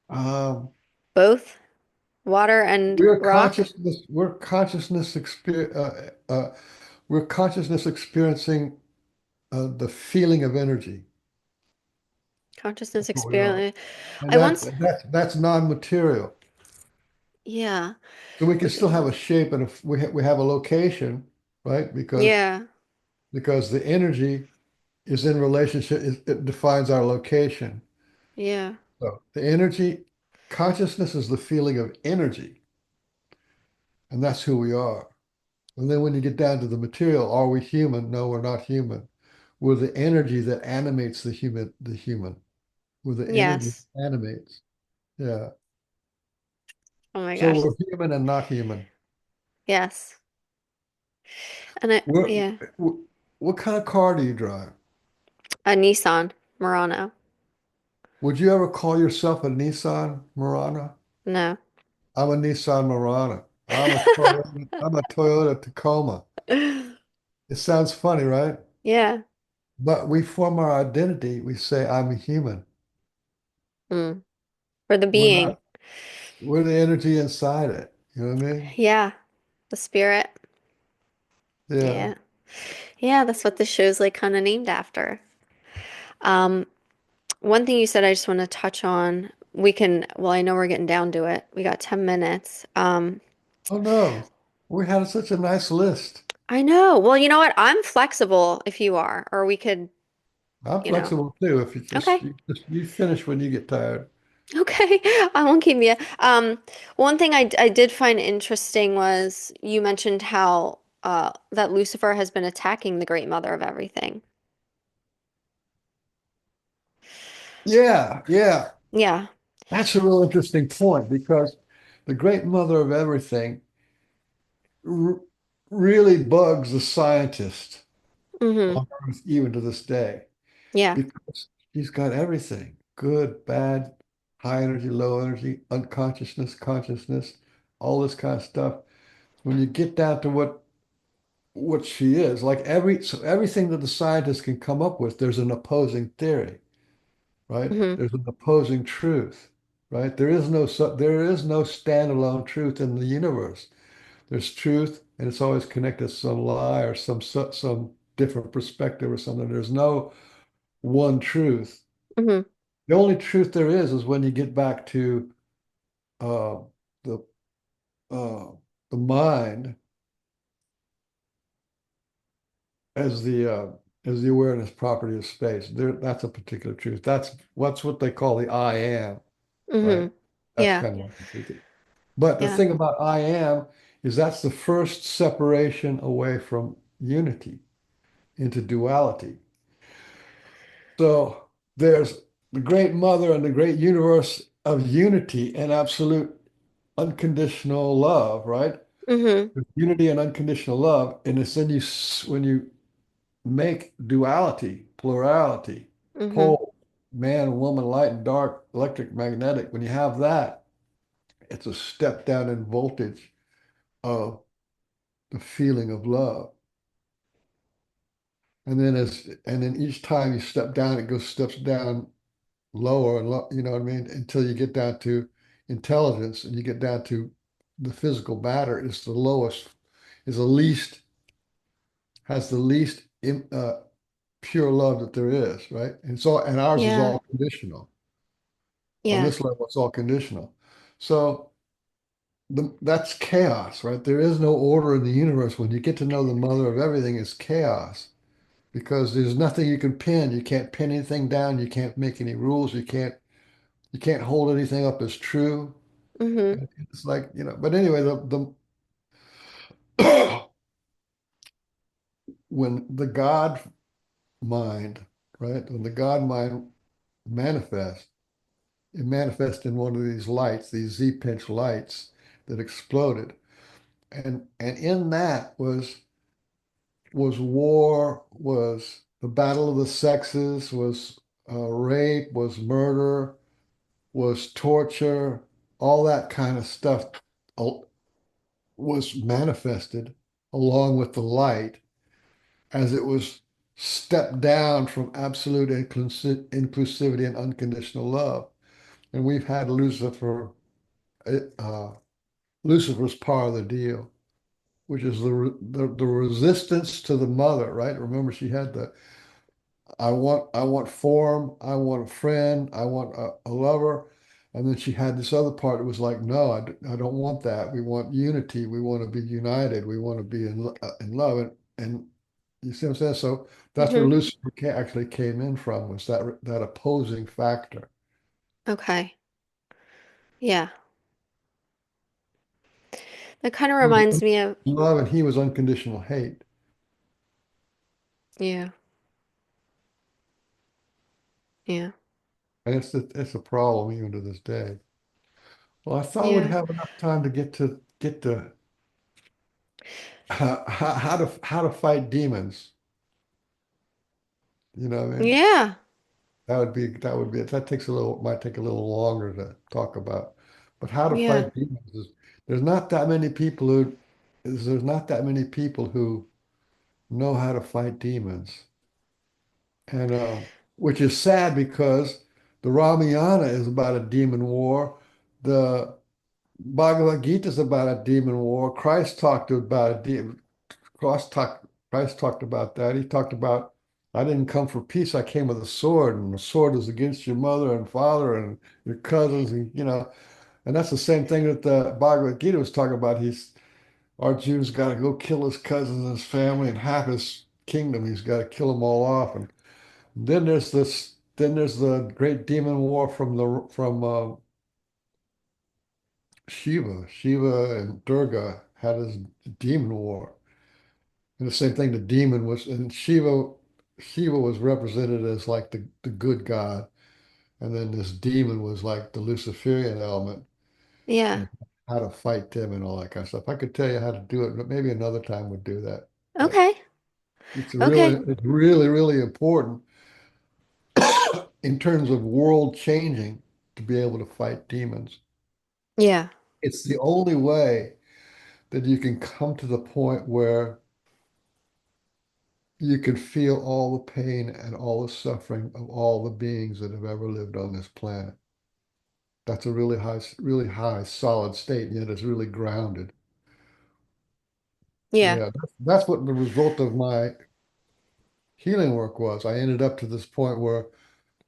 um, Both water and rock? we're consciousness experiencing the feeling of energy. Consciousness That's what we are, experience. and I once, that's non-material. yeah, So we can we, still have a shape and we have a location, right? yeah, Because the energy is in relationship. It defines our location. yeah, So the energy, consciousness is the feeling of energy, and that's who we are. And then when you get down to the material, are we human? No, we're not human. We're the energy that animates the human. We're the energy yes. that animates. Yeah. Oh my So gosh, we're human and not human. yes. And it, We're, yeah, what kind of car do you drive? a Nissan Murano. Would you ever call yourself a Nissan Murano? No. I'm a Nissan Murano. I'm a Toyota Tacoma. It sounds funny, right? Yeah. But we form our identity. We say, I'm a human. Mm. For the We're being. not, we're the energy inside it. You know what I mean? Yeah. The spirit. Yeah. Yeah. Yeah, that's what the show's like kind of named after. Um, One thing you said I just want to touch on. We can, well, I know we're getting down to it. We got 10 minutes. Oh no. We had such a nice list. I know. Well, you know what? I'm flexible if you are, or we could, I'm you know. flexible too. If Okay. you finish when you get tired. Okay. I won't keep you. One thing I did find interesting was you mentioned how that Lucifer has been attacking the Great Mother of everything. Yeah, yeah. Yeah. That's a real interesting point because the great mother of everything r really bugs the scientist Mm-hmm. on Earth even to this day Yeah. because she's got everything, good, bad, high energy, low energy, unconsciousness, consciousness, all this kind of stuff. When you get down to what she is, like everything that the scientists can come up with, there's an opposing theory, right? Mm-hmm. There's an opposing truth, right? There is no standalone truth in the universe. There's truth, and it's always connected to some lie or some different perspective or something. There's no one truth. Mm-hmm. The only truth there is when you get back to uh, the uh, the mind as the awareness property of space. That's a particular truth. That's what's what they call the I am, right? Mm-hmm. That's Yeah. kind of what they do. But the Yeah. thing about I am is that's the first separation away from unity into duality. So there's the great mother and the great universe of unity and absolute unconditional love, right? Mm-hmm. There's unity and unconditional love, and it's then when you make duality, plurality, Mm-hmm. pole. man, woman, light and dark, electric, magnetic, when you have that, it's a step down in voltage of the feeling of love. And then each time you step down, it goes steps down lower and you know what I mean, until you get down to intelligence and you get down to the physical matter is the lowest, is the least, has the least pure love that there is, right? And ours is Yeah. all conditional. On Yeah. this level, it's all conditional. So that's chaos, right? There is no order in the universe. When you get to know the mother of everything, it's chaos because there's nothing you can pin. You can't pin anything down. You can't make any rules. You can't hold anything up as true. Mm-hmm. And it's like, but anyway, the when the God mind, right? When the God mind manifests, it manifests in one of these lights, these Z-pinch lights that exploded. And in that was war, was the battle of the sexes, was rape, was murder, was torture, all that kind of stuff was manifested along with the light as it was stepped down from absolute inclusivity and unconditional love. And we've had uh, Lucifer's part of the deal, which is the resistance to the mother, right? Remember, she had the I want form, I want a friend, I want a lover. And then she had this other part that was like, no, I don't want that. We want unity. We want to be united. We want to be in love. And you see what I'm saying? So that's where Mm-hmm. Lucifer actually came in from, was that opposing factor. Okay. Yeah. That kind of She was reminds me of, love and he was unconditional hate. yeah. Yeah. And it's a problem even to this day. Well, I thought we'd Yeah. have enough time to get to how to fight demons. You know what I mean? Yeah. That takes a little, might take a little longer to talk about. But how to Yeah. fight demons is there's not that many people who there's not that many people who know how to fight demons. And which is sad because the Ramayana is about a demon war. The Bhagavad Gita is about a demon war. Christ talked, Christ talked about that. He talked about, I didn't come for peace, I came with a sword, and the sword is against your mother and father and your cousins, and that's the same thing that the Bhagavad Gita was talking about. Arjuna's got to go kill his cousins and his family and half his kingdom. He's got to kill them all off. And then there's the great demon war from Shiva. Shiva and Durga had this demon war. And the same thing, the demon was, and Shiva was represented as like the good god. And then this demon was like the Luciferian element Yeah. and how to fight them and all that kind of stuff. I could tell you how to do it, but maybe another time would do that. But Okay. Okay. it's really, really important in terms of world changing to be able to fight demons. Yeah. It's the only way that you can come to the point where you can feel all the pain and all the suffering of all the beings that have ever lived on this planet. That's a really high, solid state, and yet it's really grounded. Yeah. Yeah, that's what the result of my healing work was. I ended up to this point where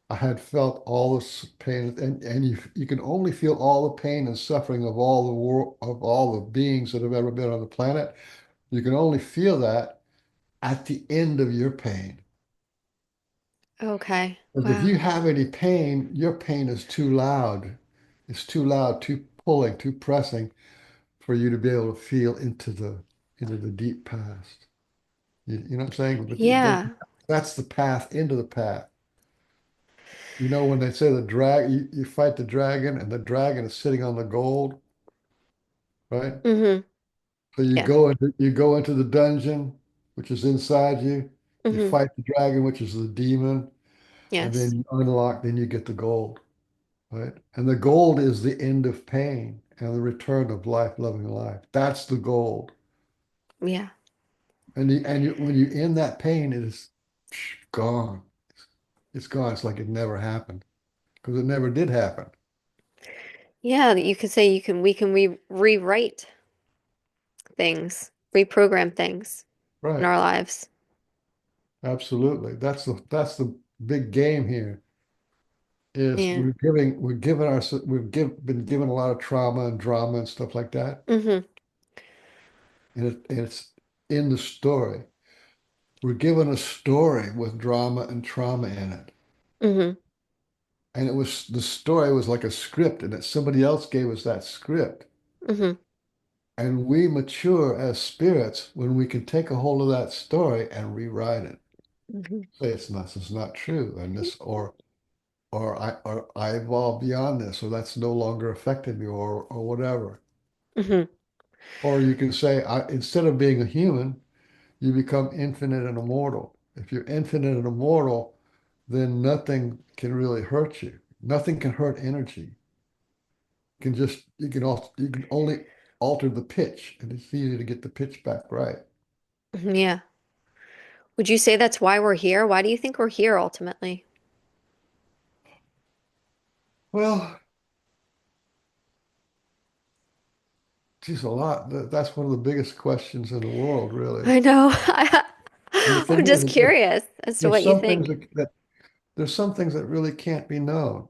I had felt all this pain, and you can only feel all the pain and suffering of all the world of all the beings that have ever been on the planet. You can only feel that at the end of your pain. Okay. Because if Wow. you have any pain, your pain is too loud. It's too loud, too pulling, too pressing for you to be able to feel into the deep past. You know what I'm saying? Yeah. That's the path into the path. You know, when they say you fight the dragon and the dragon is sitting on the gold, right? Mm-hmm. So Yeah. you go into the dungeon, which is inside you. You Mm-hmm. fight the dragon, which is the demon. And then Yes. you unlock, then you get the gold, right? And the gold is the end of pain and the return of life, loving life. That's the gold. Yeah. When you end that pain, it is gone. It's gone. It's like it never happened because it never did happen. Yeah, you could say we can rewrite things, reprogram things in Right. our lives. Absolutely. That's the big game here is Yeah. been given a lot of trauma and drama and stuff like that. Mm-hmm. And it's in the story. We're given a story with drama and trauma in it. Mm-hmm. And the story was like a script, and that somebody else gave us that script. Mm-hmm. And we mature as spirits when we can take a hold of that story and rewrite it. Mm-hmm. Say it's not true, and this or I evolved beyond this, or that's no longer affecting me, or whatever. Mm-hmm. Or you can say, instead of being a human, you become infinite and immortal. If you're infinite and immortal, then nothing can really hurt you. Nothing can hurt energy. You can only alter the pitch, and it's easy to get the pitch back right. Yeah. Would you say that's why we're here? Why do you think we're here ultimately? Well, geez, a lot. That's one of the biggest questions in the world, really. I know. And the I'm thing is, just curious as to there's what you some things think. there's some things that really can't be known.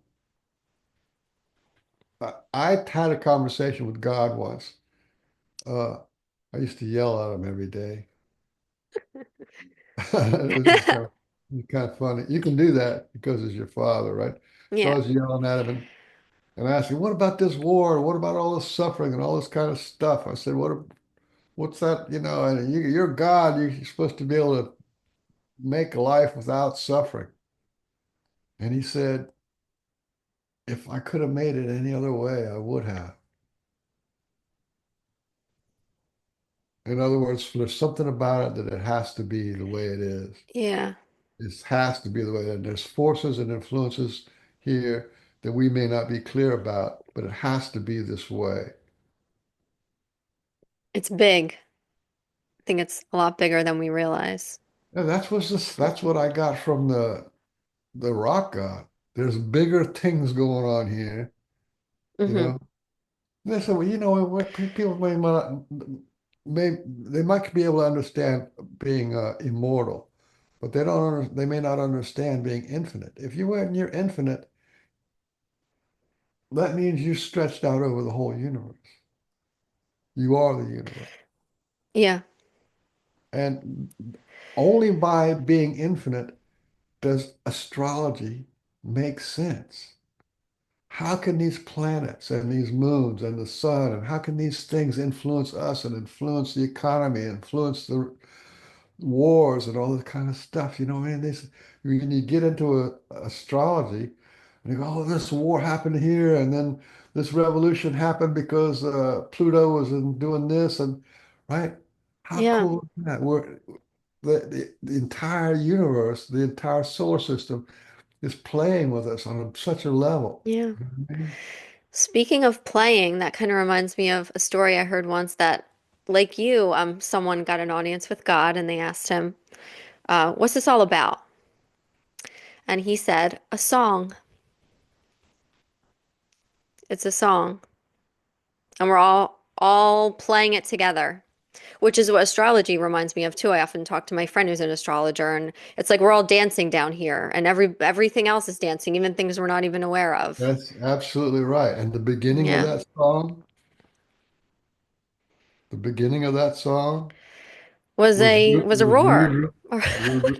I had a conversation with God once. Uh, I used to yell at him every day. It was just kind of funny. You can do that because it's your father, right? So I Yeah. was yelling at him and asking, "What about this war? What about all this suffering and all this kind of stuff?" I said, what's that? And you're God. You're supposed to be able to make life without suffering." And he said, "If I could have made it any other way, I would have." In other words, there's something about it that it has to be the way it is. Yeah. It has to be the way that there's forces and influences here that we may not be clear about, but it has to be this way. It's big. I think it's a lot bigger than we realize. And that's what I got from the rock god. There's bigger things going on here, you Mm-hmm. know. They said, well, people they might be able to understand being immortal, but they may not understand being infinite. If you're infinite, that means you stretched out over the whole universe. You are the universe. Yeah. And only by being infinite does astrology make sense. How can these planets and these moons and the sun and how can these things influence us and influence the economy, influence the wars and all this kind of stuff? When you get into astrology and you go, oh, this war happened here, and then this revolution happened because Pluto was doing this, and right? How Yeah. cool is that? The entire universe, the entire solar system is playing with us on such a level. Yeah. You know what I mean? Speaking of playing, that kind of reminds me of a story I heard once that, like you, someone got an audience with God and they asked him, what's this all about? And he said, a song. It's a song. And we're all playing it together, which is what astrology reminds me of too. I often talk to my friend who's an astrologer, and it's like we're all dancing down here, and everything else is dancing, even things we're not even aware of. That's absolutely right. And Yeah. the beginning of that song Was a roar.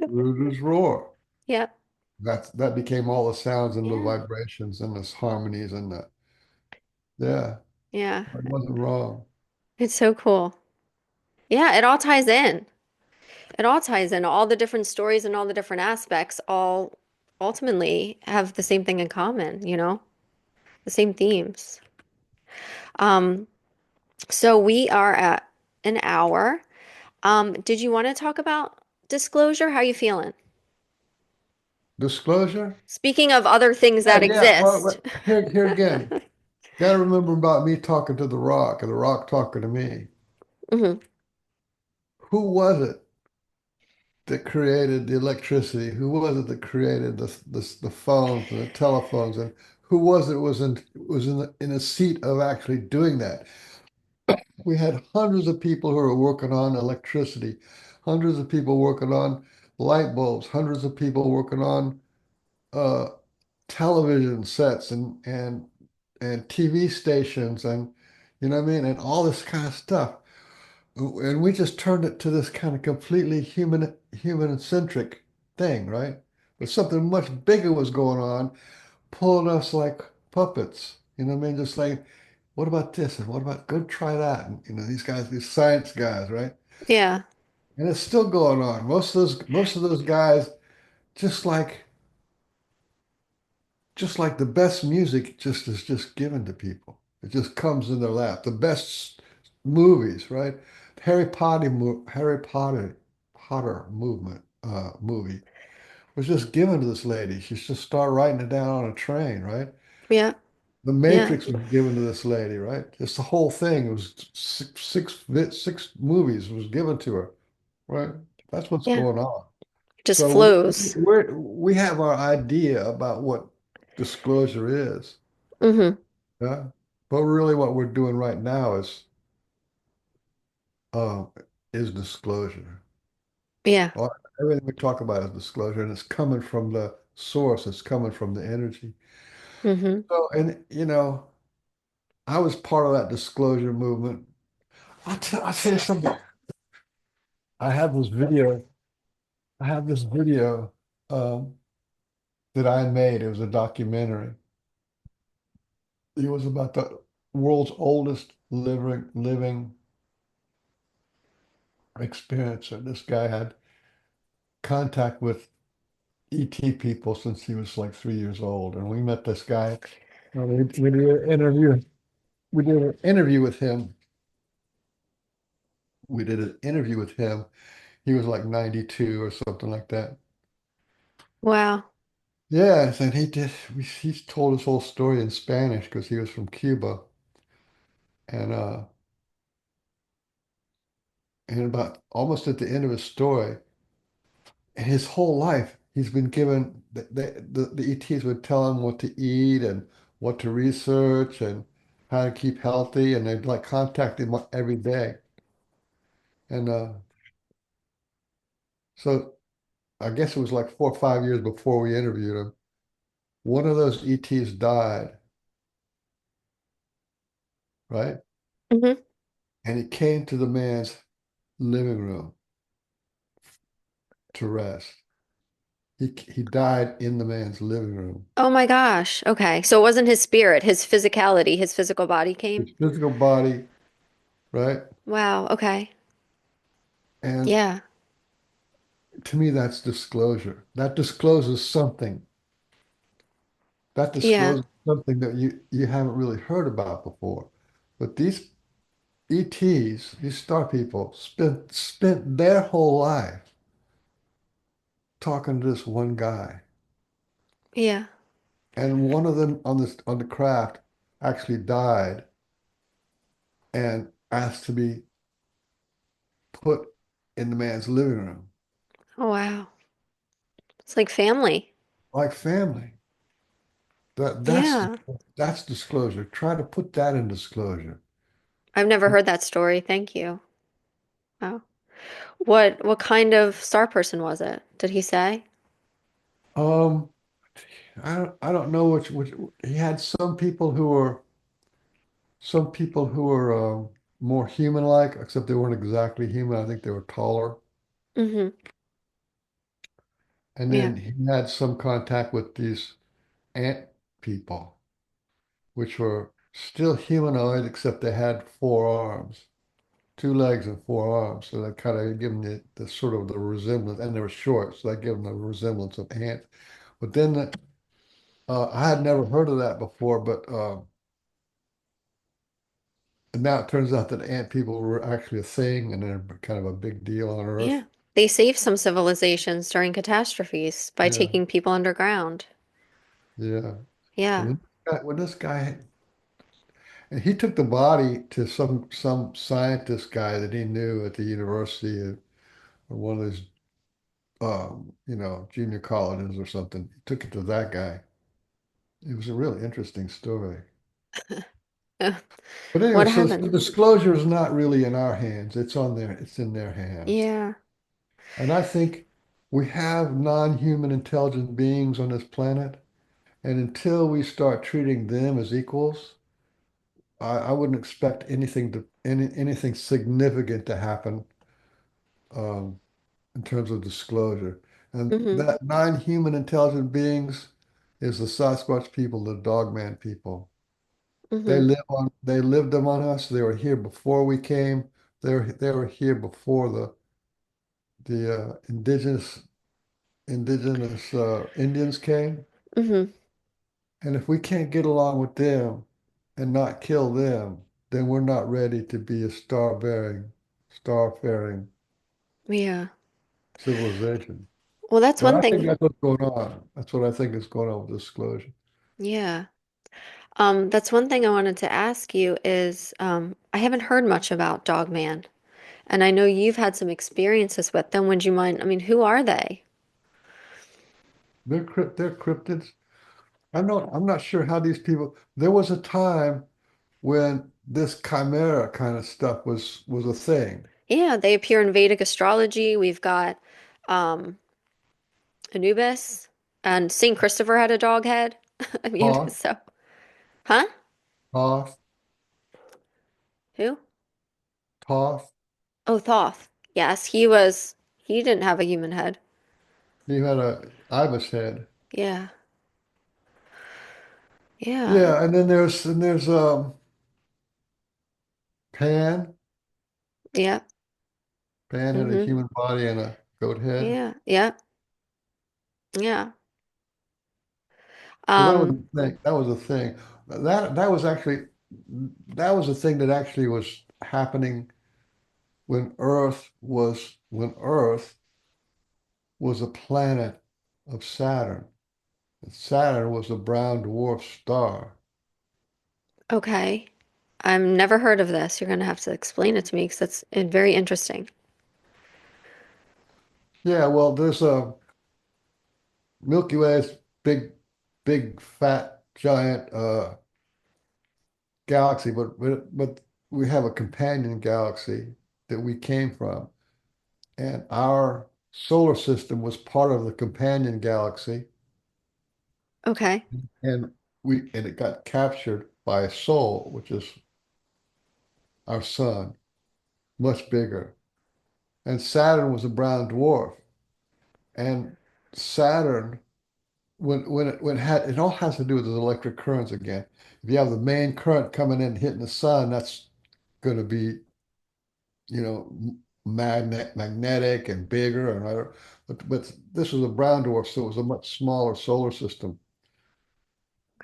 Ruder's roar. Yep. That became all the sounds and the Yeah. vibrations and the harmonies and yeah, Yeah. I wasn't wrong. It's so cool. Yeah, it all ties in. It all ties in. All the different stories and all the different aspects all ultimately have the same thing in common, the same themes. Um, so we are at an hour. Did you want to talk about disclosure? How you feeling? Disclosure? Speaking of other things Yeah, that yeah. exist. Here again. Got to remember about me talking to the rock and the rock talking to me. Hmm. Who was it that created the electricity? Who was it that created the phones and the telephones? And who was in a seat of actually doing that? We had hundreds of people who were working on electricity, hundreds of people working on light bulbs, hundreds of people working on uh, television sets and TV stations and you know what I mean, and all this kind of stuff. And we just turned it to this kind of completely human centric thing, right? But something much bigger was going on, pulling us like puppets. You know what I mean? Just like, what about this? And what about go try that? And you know, these guys, these science guys, right? Yeah. And it's still going on. Most of those guys, just like just like the best music just is just given to people. It just comes in their lap. The best movies, right? Harry Potter movement movie was just given to this lady. She just started writing it down on a train, right? Yeah. The Yeah. Matrix was given to this lady, right? Just the whole thing. It was six movies was given to her, right? That's what's Yeah. going on. Just So flows. we have our idea about what disclosure is. Hmm. Yeah. But really what we're doing right now um is disclosure. Yeah. All, everything we talk about is disclosure and it's coming from the source, it's coming from the energy. Hmm. So and you know, I was part of that disclosure movement. I'll tell you something. I have this video, I have this video um that I made. It was a documentary. It was about the world's oldest living experiencer. This guy had contact with ET people since he was like 3 years old. And we met this guy. We did an interview. We did an interview with him. We did an interview with him. He was like 92 or something like that. Wow. Yes, and he told his whole story in Spanish because he was from Cuba. And about almost at the end of his story, his whole life, he's been given the ETs would tell him what to eat and what to research and how to keep healthy, and they'd like contact him every day. And so I guess it was like 4 or 5 years before we interviewed him. One of those ETs died, right? Hmm. And he came to the man's living room to rest. He died in the man's living room. Oh my gosh. Okay. So it wasn't his spirit, his physicality, his physical body came. His physical body, right? Wow. Okay. And Yeah. to me, that's disclosure. That discloses something. That Yeah. discloses something that you haven't really heard about before. But these ETs, these star people, spent their whole life talking to this one guy. Yeah. And one of them on the craft actually died and asked to be put in the man's living room. Oh wow. It's like family. Like family. That that's Yeah. that's disclosure. Try to put that in disclosure. I've never heard that story. Thank you. Wow. What kind of star person was it? Did he say? Um, I don't know which he had some people who were more human-like, except they weren't exactly human. I think they were taller. Hmm. And Yeah. then he had some contact with these ant people, which were still humanoid, except they had 4 arms, 2 legs and 4 arms. So that kind of give them the sort of the resemblance, and they were short, so that gave them the resemblance of ants. But then I had never heard of that before, but and now it turns out that ant people were actually a thing and they're kind of a big deal on Yeah. Earth. They saved some civilizations during catastrophes by Yeah, taking people underground. yeah. Yeah. When this guy and he took the body to some scientist guy that he knew at the university or one of those junior colleges or something. He took it to that guy. It was a really interesting story. But anyway, What so the happened? disclosure is not really in our hands. It's in their hands. Yeah. And I think we have non-human intelligent beings on this planet, and until we start treating them as equals, I wouldn't expect anything significant to happen um, in terms of disclosure. And Hmm. that non-human intelligent beings is the Sasquatch people, the Dogman people. Hmm. They lived among us. They were here before we came. They were here before the indigenous Indians came. Hmm. And if we can't get along with them and not kill them, then we're not ready to be a star-faring Yeah. civilization. Well, that's But one I think thing. that's what's going on. That's what I think is going on with disclosure. Yeah. That's one thing I wanted to ask you is I haven't heard much about Dogman, and I know you've had some experiences with them. Would you mind? I mean, who are they? They're cryptids. I'm not sure how these people. There was a time when this chimera kind of stuff was a thing. Yeah, they appear in Vedic astrology. We've got um, Anubis, and Saint Christopher had a dog head. I mean, Toth, so, huh? Toth, Who? Toth. Oh, Thoth. Yes, he was. He didn't have a human head. He had a ibis head. Yeah. Yeah. Yeah, and then there's Pan. Yeah. Pan had a Mm-hmm. human body and a goat head. Yeah. Yeah. Yeah. So that was Um, the thing. That was the thing. That was actually that was the thing that actually was happening when Earth was a planet of Saturn. And Saturn was a brown dwarf star. okay. I've never heard of this. You're gonna have to explain it to me because that's very interesting. Yeah, well, there's a Milky Way is big, fat, giant galaxy, but we have a companion galaxy that we came from, and our solar system was part of the companion galaxy, Okay. and it got captured by a soul, which is our sun, much bigger. And Saturn was a brown dwarf, and Saturn when it had it all has to do with the electric currents again. If you have the main current coming in hitting the sun, that's going to be magnetic and bigger and other. But this was a brown dwarf, so it was a much smaller solar system,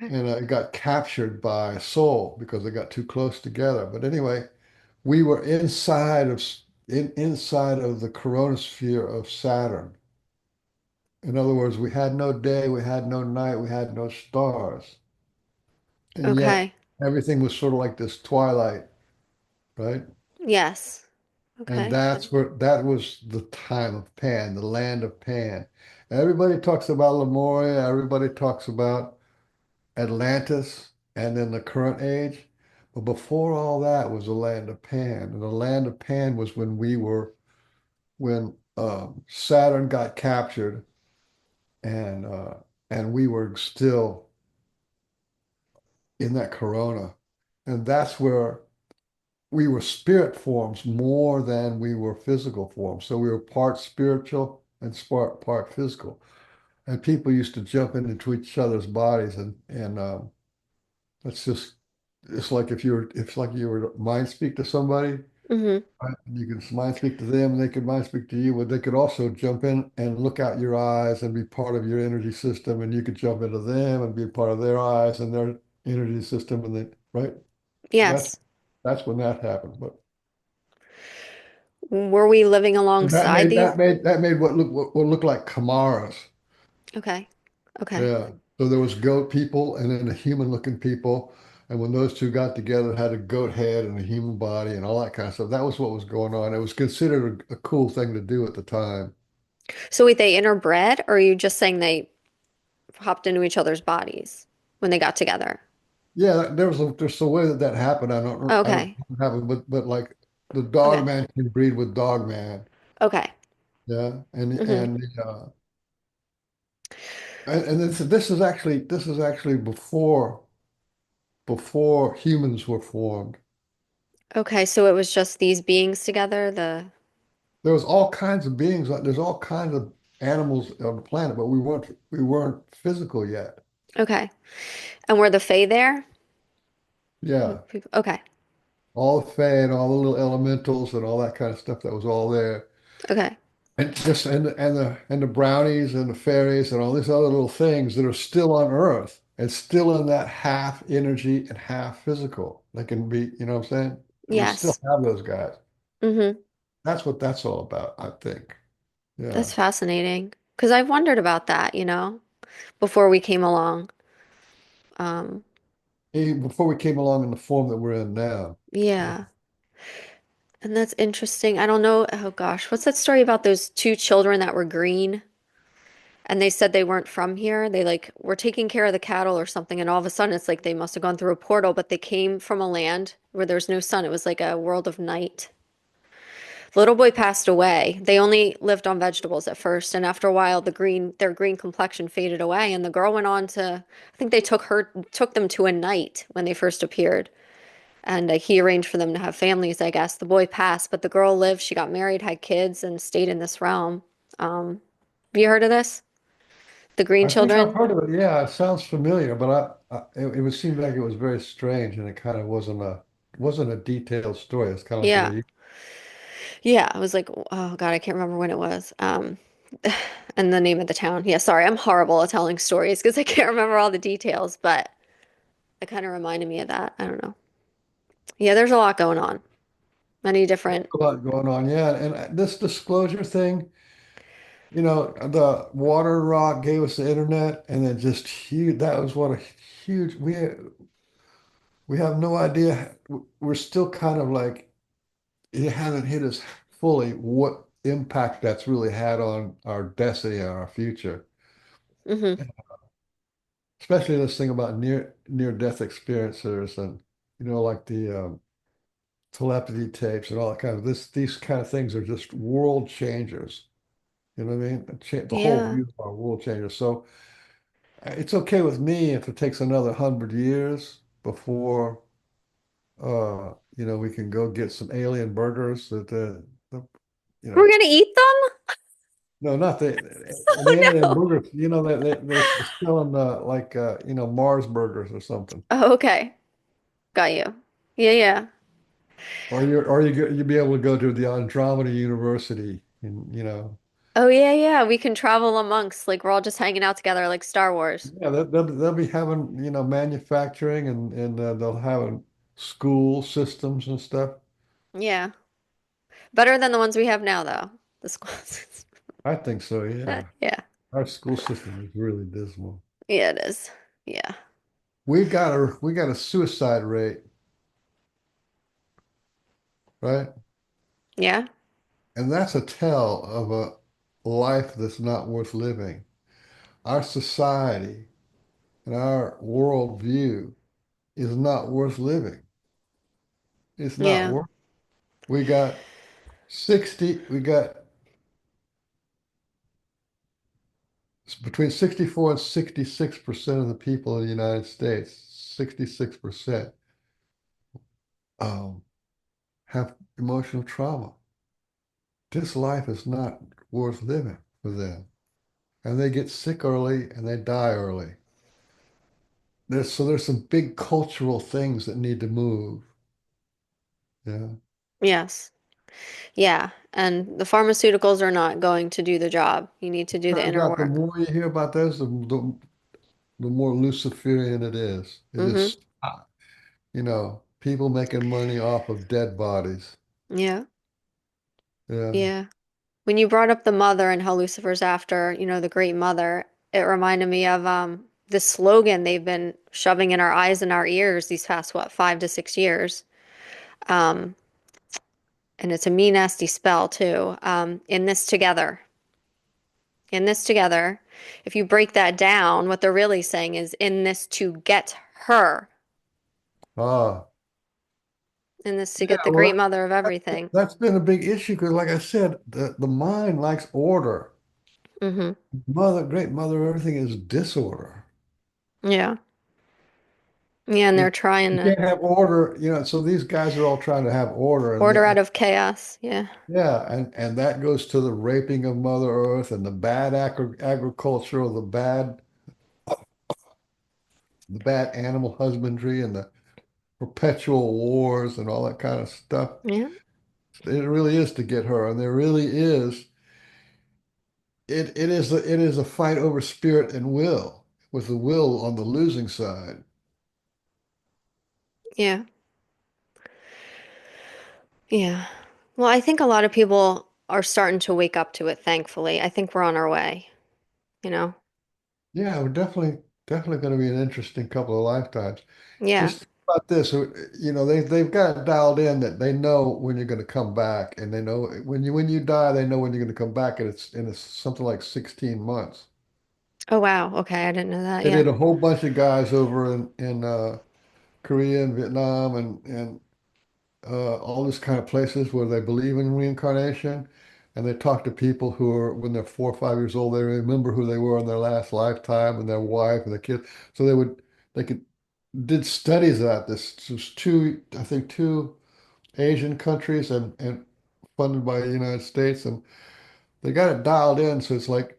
Okay. and it got captured by Sol because they got too close together. But anyway, we were inside of the coronosphere of Saturn. In other words, we had no day, we had no night, we had no stars. And yet Okay. everything was sort of like this twilight, right? Yes. And Okay. that was the time of Pan, the land of Pan. Everybody talks about Lemuria, everybody talks about Atlantis and then the current age. But before all that was the land of Pan. And the land of Pan was when Saturn got captured and uh, and we were still in that corona. And that's where we were spirit forms more than we were physical forms. So we were part spiritual and part physical. And people used to jump into each other's bodies and it's just it's like you were to mind speak to somebody. Mm-hmm. Right? You could mind speak to them, and they could mind speak to you, but they could also jump in and look out your eyes and be part of your energy system, and you could jump into them and be part of their eyes and their energy system, and right? That's Yes. that's when that happened. But Were we living And that alongside made these? what looked like Kamaras. Okay. Okay. Yeah. So there was goat people and then the human looking people. And when those two got together, it had a goat head and a human body and all that kind of stuff. That was what was going on. It was considered a cool thing to do at the time. So wait, they interbred, or are you just saying they hopped into each other's bodies when they got together? Yeah, there's a way that that happened. I don't know Okay. what happened, but like the dog Okay. man can breed with dog man. Okay. Yeah. Hmm. And this is actually before humans were formed. Okay, so it was just these beings together, the There was all kinds of beings, there's all kinds of animals on the planet, but we weren't physical yet. okay. And were the Fae there? Yeah. Okay. All the fae and all the little elementals and all that kind of stuff that was all there. Okay. And just and the brownies and the fairies and all these other little things that are still on Earth and still in that half energy and half physical. They can be, you know what I'm saying? We still Yes. have those guys. Hmm. That's what that's all about, I think. That's Yeah. fascinating. Because I've wondered about that, before we came along. Um, Before we came along in the form that we're in now. Yeah. yeah. And that's interesting. I don't know. Oh gosh, what's that story about those two children that were green? And they said they weren't from here. They like were taking care of the cattle or something, and all of a sudden it's like they must have gone through a portal, but they came from a land where there's no sun. It was like a world of night. The little boy passed away. They only lived on vegetables at first, and after a while, their green complexion faded away, and the girl went on to, I think they took them to a knight when they first appeared, and he arranged for them to have families, I guess. The boy passed, but the girl lived. She got married, had kids, and stayed in this realm. Have you heard of this? The green I think I've children? heard of it. Yeah, it sounds familiar, but it would seem like it was very strange and it kind of wasn't a detailed story. It's kind of like the Yeah. way you. Yeah, I was like, oh God, I can't remember when it was. And the name of the town. Yeah, sorry, I'm horrible at telling stories because I can't remember all the details, but it kind of reminded me of that. I don't know. Yeah, there's a lot going on. Many different. A lot going on, yeah. And this disclosure thing, the water rock gave us the internet, and then just huge. That was what a huge. We have no idea. We're still kind of like it hasn't hit us fully what impact that's really had on our destiny and our future. Hmm. Especially this thing about near death experiencers and like the telepathy tapes and all that kind of these kind of things are just world changers. You know what I mean? The whole Yeah. view of our world changers. So it's okay with me if it takes another 100 years before we can go get some alien burgers that the you We're know gonna eat them? no, not the Oh alien no. burgers. They're selling like Mars burgers or something. Oh, okay. Got you. Yeah, yeah. You'd be able to go to the Andromeda University and Oh, yeah, yeah. We can travel amongst, like, we're all just hanging out together like Star Wars. yeah, they'll be having manufacturing and they'll have school systems and stuff. Yeah. Better than the ones we have now, though. The schools. I think so, yeah. Yeah. Our school system is really dismal. Yeah, it is. Yeah. We got a suicide rate, right? Yeah. And that's a tell of a life that's not worth living. Our society and our worldview is not worth living. It's not Yeah. worth. We got 60, we got between 64 and 66% of the people in the United States, 66%, um, have emotional trauma. This life is not worth living for them. And they get sick early and they die early. There's some big cultural things that need to move. Yeah. Yes. Yeah. And the pharmaceuticals are not going to do the job. You need to do the Turns inner out the work. more you hear about this, the more Luciferian it is. It Hmm. is, people making money off of dead bodies. Yeah. Yeah. Yeah. When you brought up the mother and how Lucifer's after, the great mother, it reminded me of this slogan they've been shoving in our eyes and our ears these past, what, 5 to 6 years. Um, and it's a mean, nasty spell too. In this together. In this together. If you break that down, what they're really saying is in this to get her. Ah, In this to yeah. get the great Well, mother of everything. that's been a big issue because, like I said, the mind likes order. Hmm. Great mother, everything is disorder. Yeah. Yeah, and You, they're trying you to can't have order, so these guys are all trying to have order, and order out of chaos. Yeah. yeah, and that goes to the raping of Mother Earth and the bad agriculture, the bad animal husbandry, and the perpetual wars and all that kind of stuff. Yeah. It really is to get her, and there really is. It is a fight over spirit and will, with the will on the losing side. Yeah. Yeah. Well, I think a lot of people are starting to wake up to it, thankfully. I think we're on our way, you know? Yeah, we're definitely going to be an interesting couple of lifetimes. Yeah. Just think about this, they've got it dialed in that they know when you're going to come back, and they know when you die, they know when you're going to come back, and it's something like 16 months. Oh, wow. Okay. I didn't know that. They Yeah. did a whole bunch of guys over in Korea and Vietnam and all these kind of places where they believe in reincarnation, and they talk to people who are when they're 4 or 5 years old, they remember who they were in their last lifetime and their wife and their kids. So they could did studies at this. There's I think two Asian countries and funded by the United States, and they got it dialed in. So it's like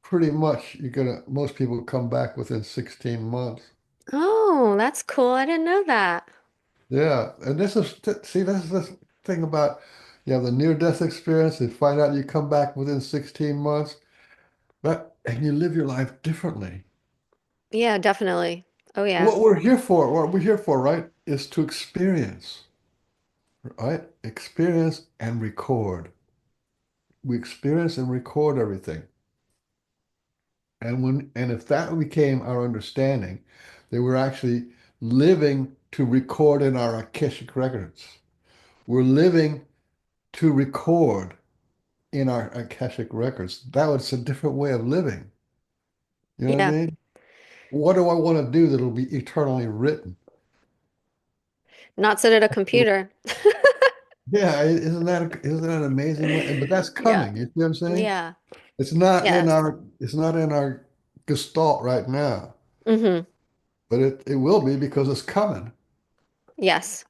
pretty much most people come back within 16 months. Oh, that's cool. I didn't know that. Yeah, and this is the thing about you have the near-death experience and find out you come back within 16 months, and you live your life differently. Yeah, definitely. Oh, yeah. What we're here for, right, is to experience, right? Experience and record. We experience and record everything. And if that became our understanding, that we're actually living to record in our Akashic records. We're living to record in our Akashic records. That was a different way of living. You know what I Yeah. mean? What do I want to do that'll be eternally written? Not sit at a computer. Yeah, isn't that an amazing way? But that's Yeah. coming. You see what I'm saying? Yeah. Yes. It's not in our gestalt right now, Hmm. but it will be because it's coming. Yes.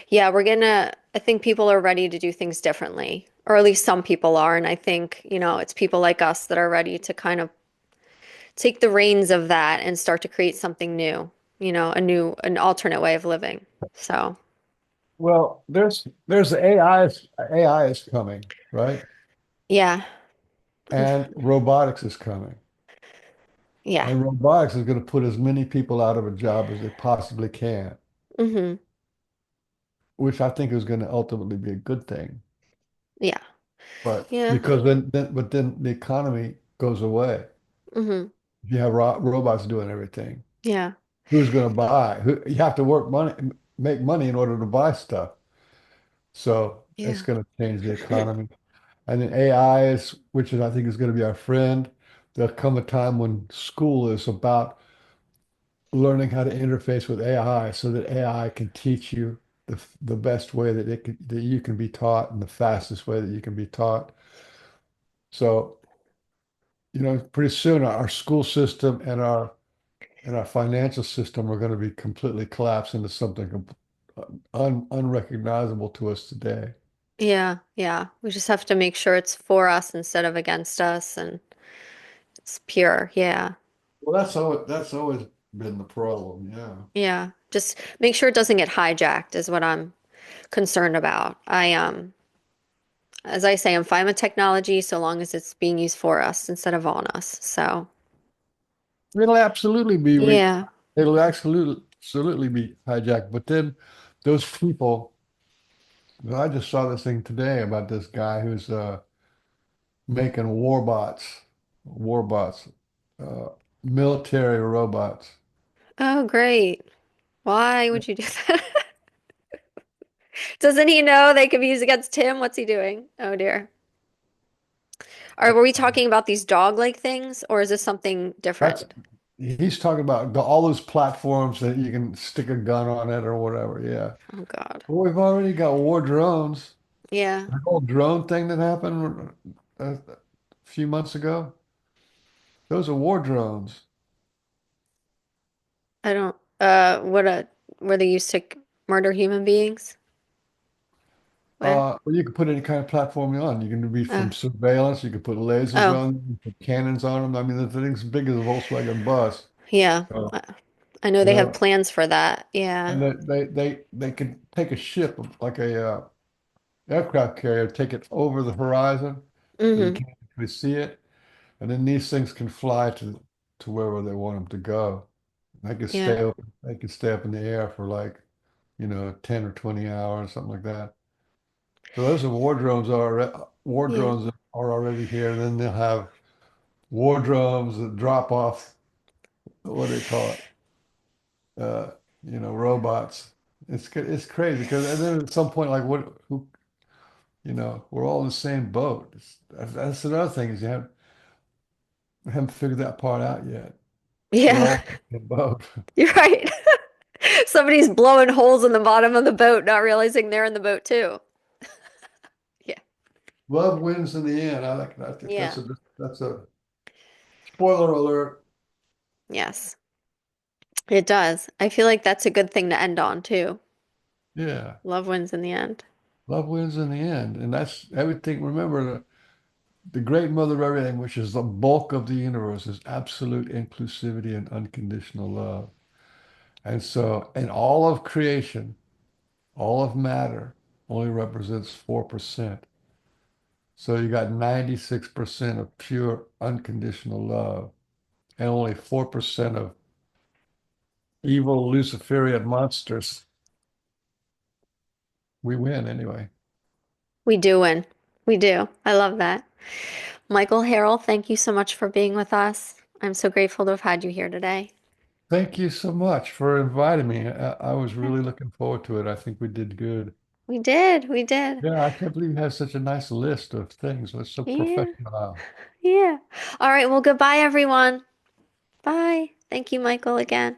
Yeah, I think people are ready to do things differently, or at least some people are. And I think, it's people like us that are ready to kind of take the reins of that and start to create something new, an alternate way of living. So, Well, there's AI is coming, right? yeah. And robotics is coming. Yeah. And robotics is going to put as many people out of a job as they possibly can, Hmm. which I think is going to ultimately be a good thing. Yeah. But Yeah. because then the economy goes away. Hmm. If you have robots doing everything, Yeah. who's going to buy? You have to make money in order to buy stuff. So it's Yeah. going to change the economy. And then AI which I think is going to be our friend. There'll come a time when school is about learning how to interface with AI so that AI can teach you the best way that you can be taught and the fastest way that you can be taught. So, pretty soon our school system and our financial system are going to be completely collapsed into something unrecognizable to us today. Yeah. Yeah. We just have to make sure it's for us instead of against us and it's pure. Yeah. Well, that's always been the problem. Yeah. Yeah. Just make sure it doesn't get hijacked is what I'm concerned about. As I say, I'm fine with technology so long as it's being used for us instead of on us. So, It'll absolutely be yeah. it'll absolutely be hijacked. But then those people Well, I just saw this thing today about this guy who's making war bots, uh, military robots. Oh, great. Why would you do that? Doesn't he know they could be used against him? What's he doing? Oh dear. Were we talking about these dog-like things, or is this something That's different? he's talking about all those platforms that you can stick a gun on it or whatever. Yeah. Oh God. Well, we've already got war drones. Yeah. The whole drone thing that happened a few months ago, those are war drones. I don't. What a were they used to murder human beings with? Well, you can put any kind of platform you want. You can be Oh. from surveillance. You can put lasers Oh. on them, you put cannons on them. I mean, the thing's big as a Volkswagen bus. Yeah. So, I know you they have know, plans for that. Yeah. and they can take a ship like a aircraft carrier, take it over the horizon so you Mm-hmm. can't actually see it, and then these things can fly to wherever they want them to go. They can Yeah. stay up. They can stay up in the air for like 10 or 20 hours, something like that. So those are war Yeah. drones that are already here. And then they'll have war drones that drop off, what do they call it? Robots. It's crazy because and then at some point, like we're all in the same boat. That's another thing is haven't figured that part out yet. We're Yeah. all in the same boat. You're right. Somebody's blowing holes in the bottom of the boat, not realizing they're in the boat too. Yeah. Love wins in the end. I like that. Yeah. That's a spoiler alert. Yes. It does. I feel like that's a good thing to end on too. Yeah. Love wins in the end. Love wins in the end. And that's everything. Remember, the great mother of everything, which is the bulk of the universe, is absolute inclusivity and unconditional love. And so, in all of creation, all of matter only represents 4%. So you got 96% of pure unconditional love and only 4% of evil Luciferian monsters. We win anyway. We do win. We do. I love that. Michael Harrell, thank you so much for being with us. I'm so grateful to have had you here today. Thank you so much for inviting me. I was Yeah, really looking forward to it. I think we did good. we did. We did. Yeah, I can't believe you have such a nice list of things. It's so Yeah. professional. Yeah. All right. Well, goodbye, everyone. Bye. Thank you, Michael, again.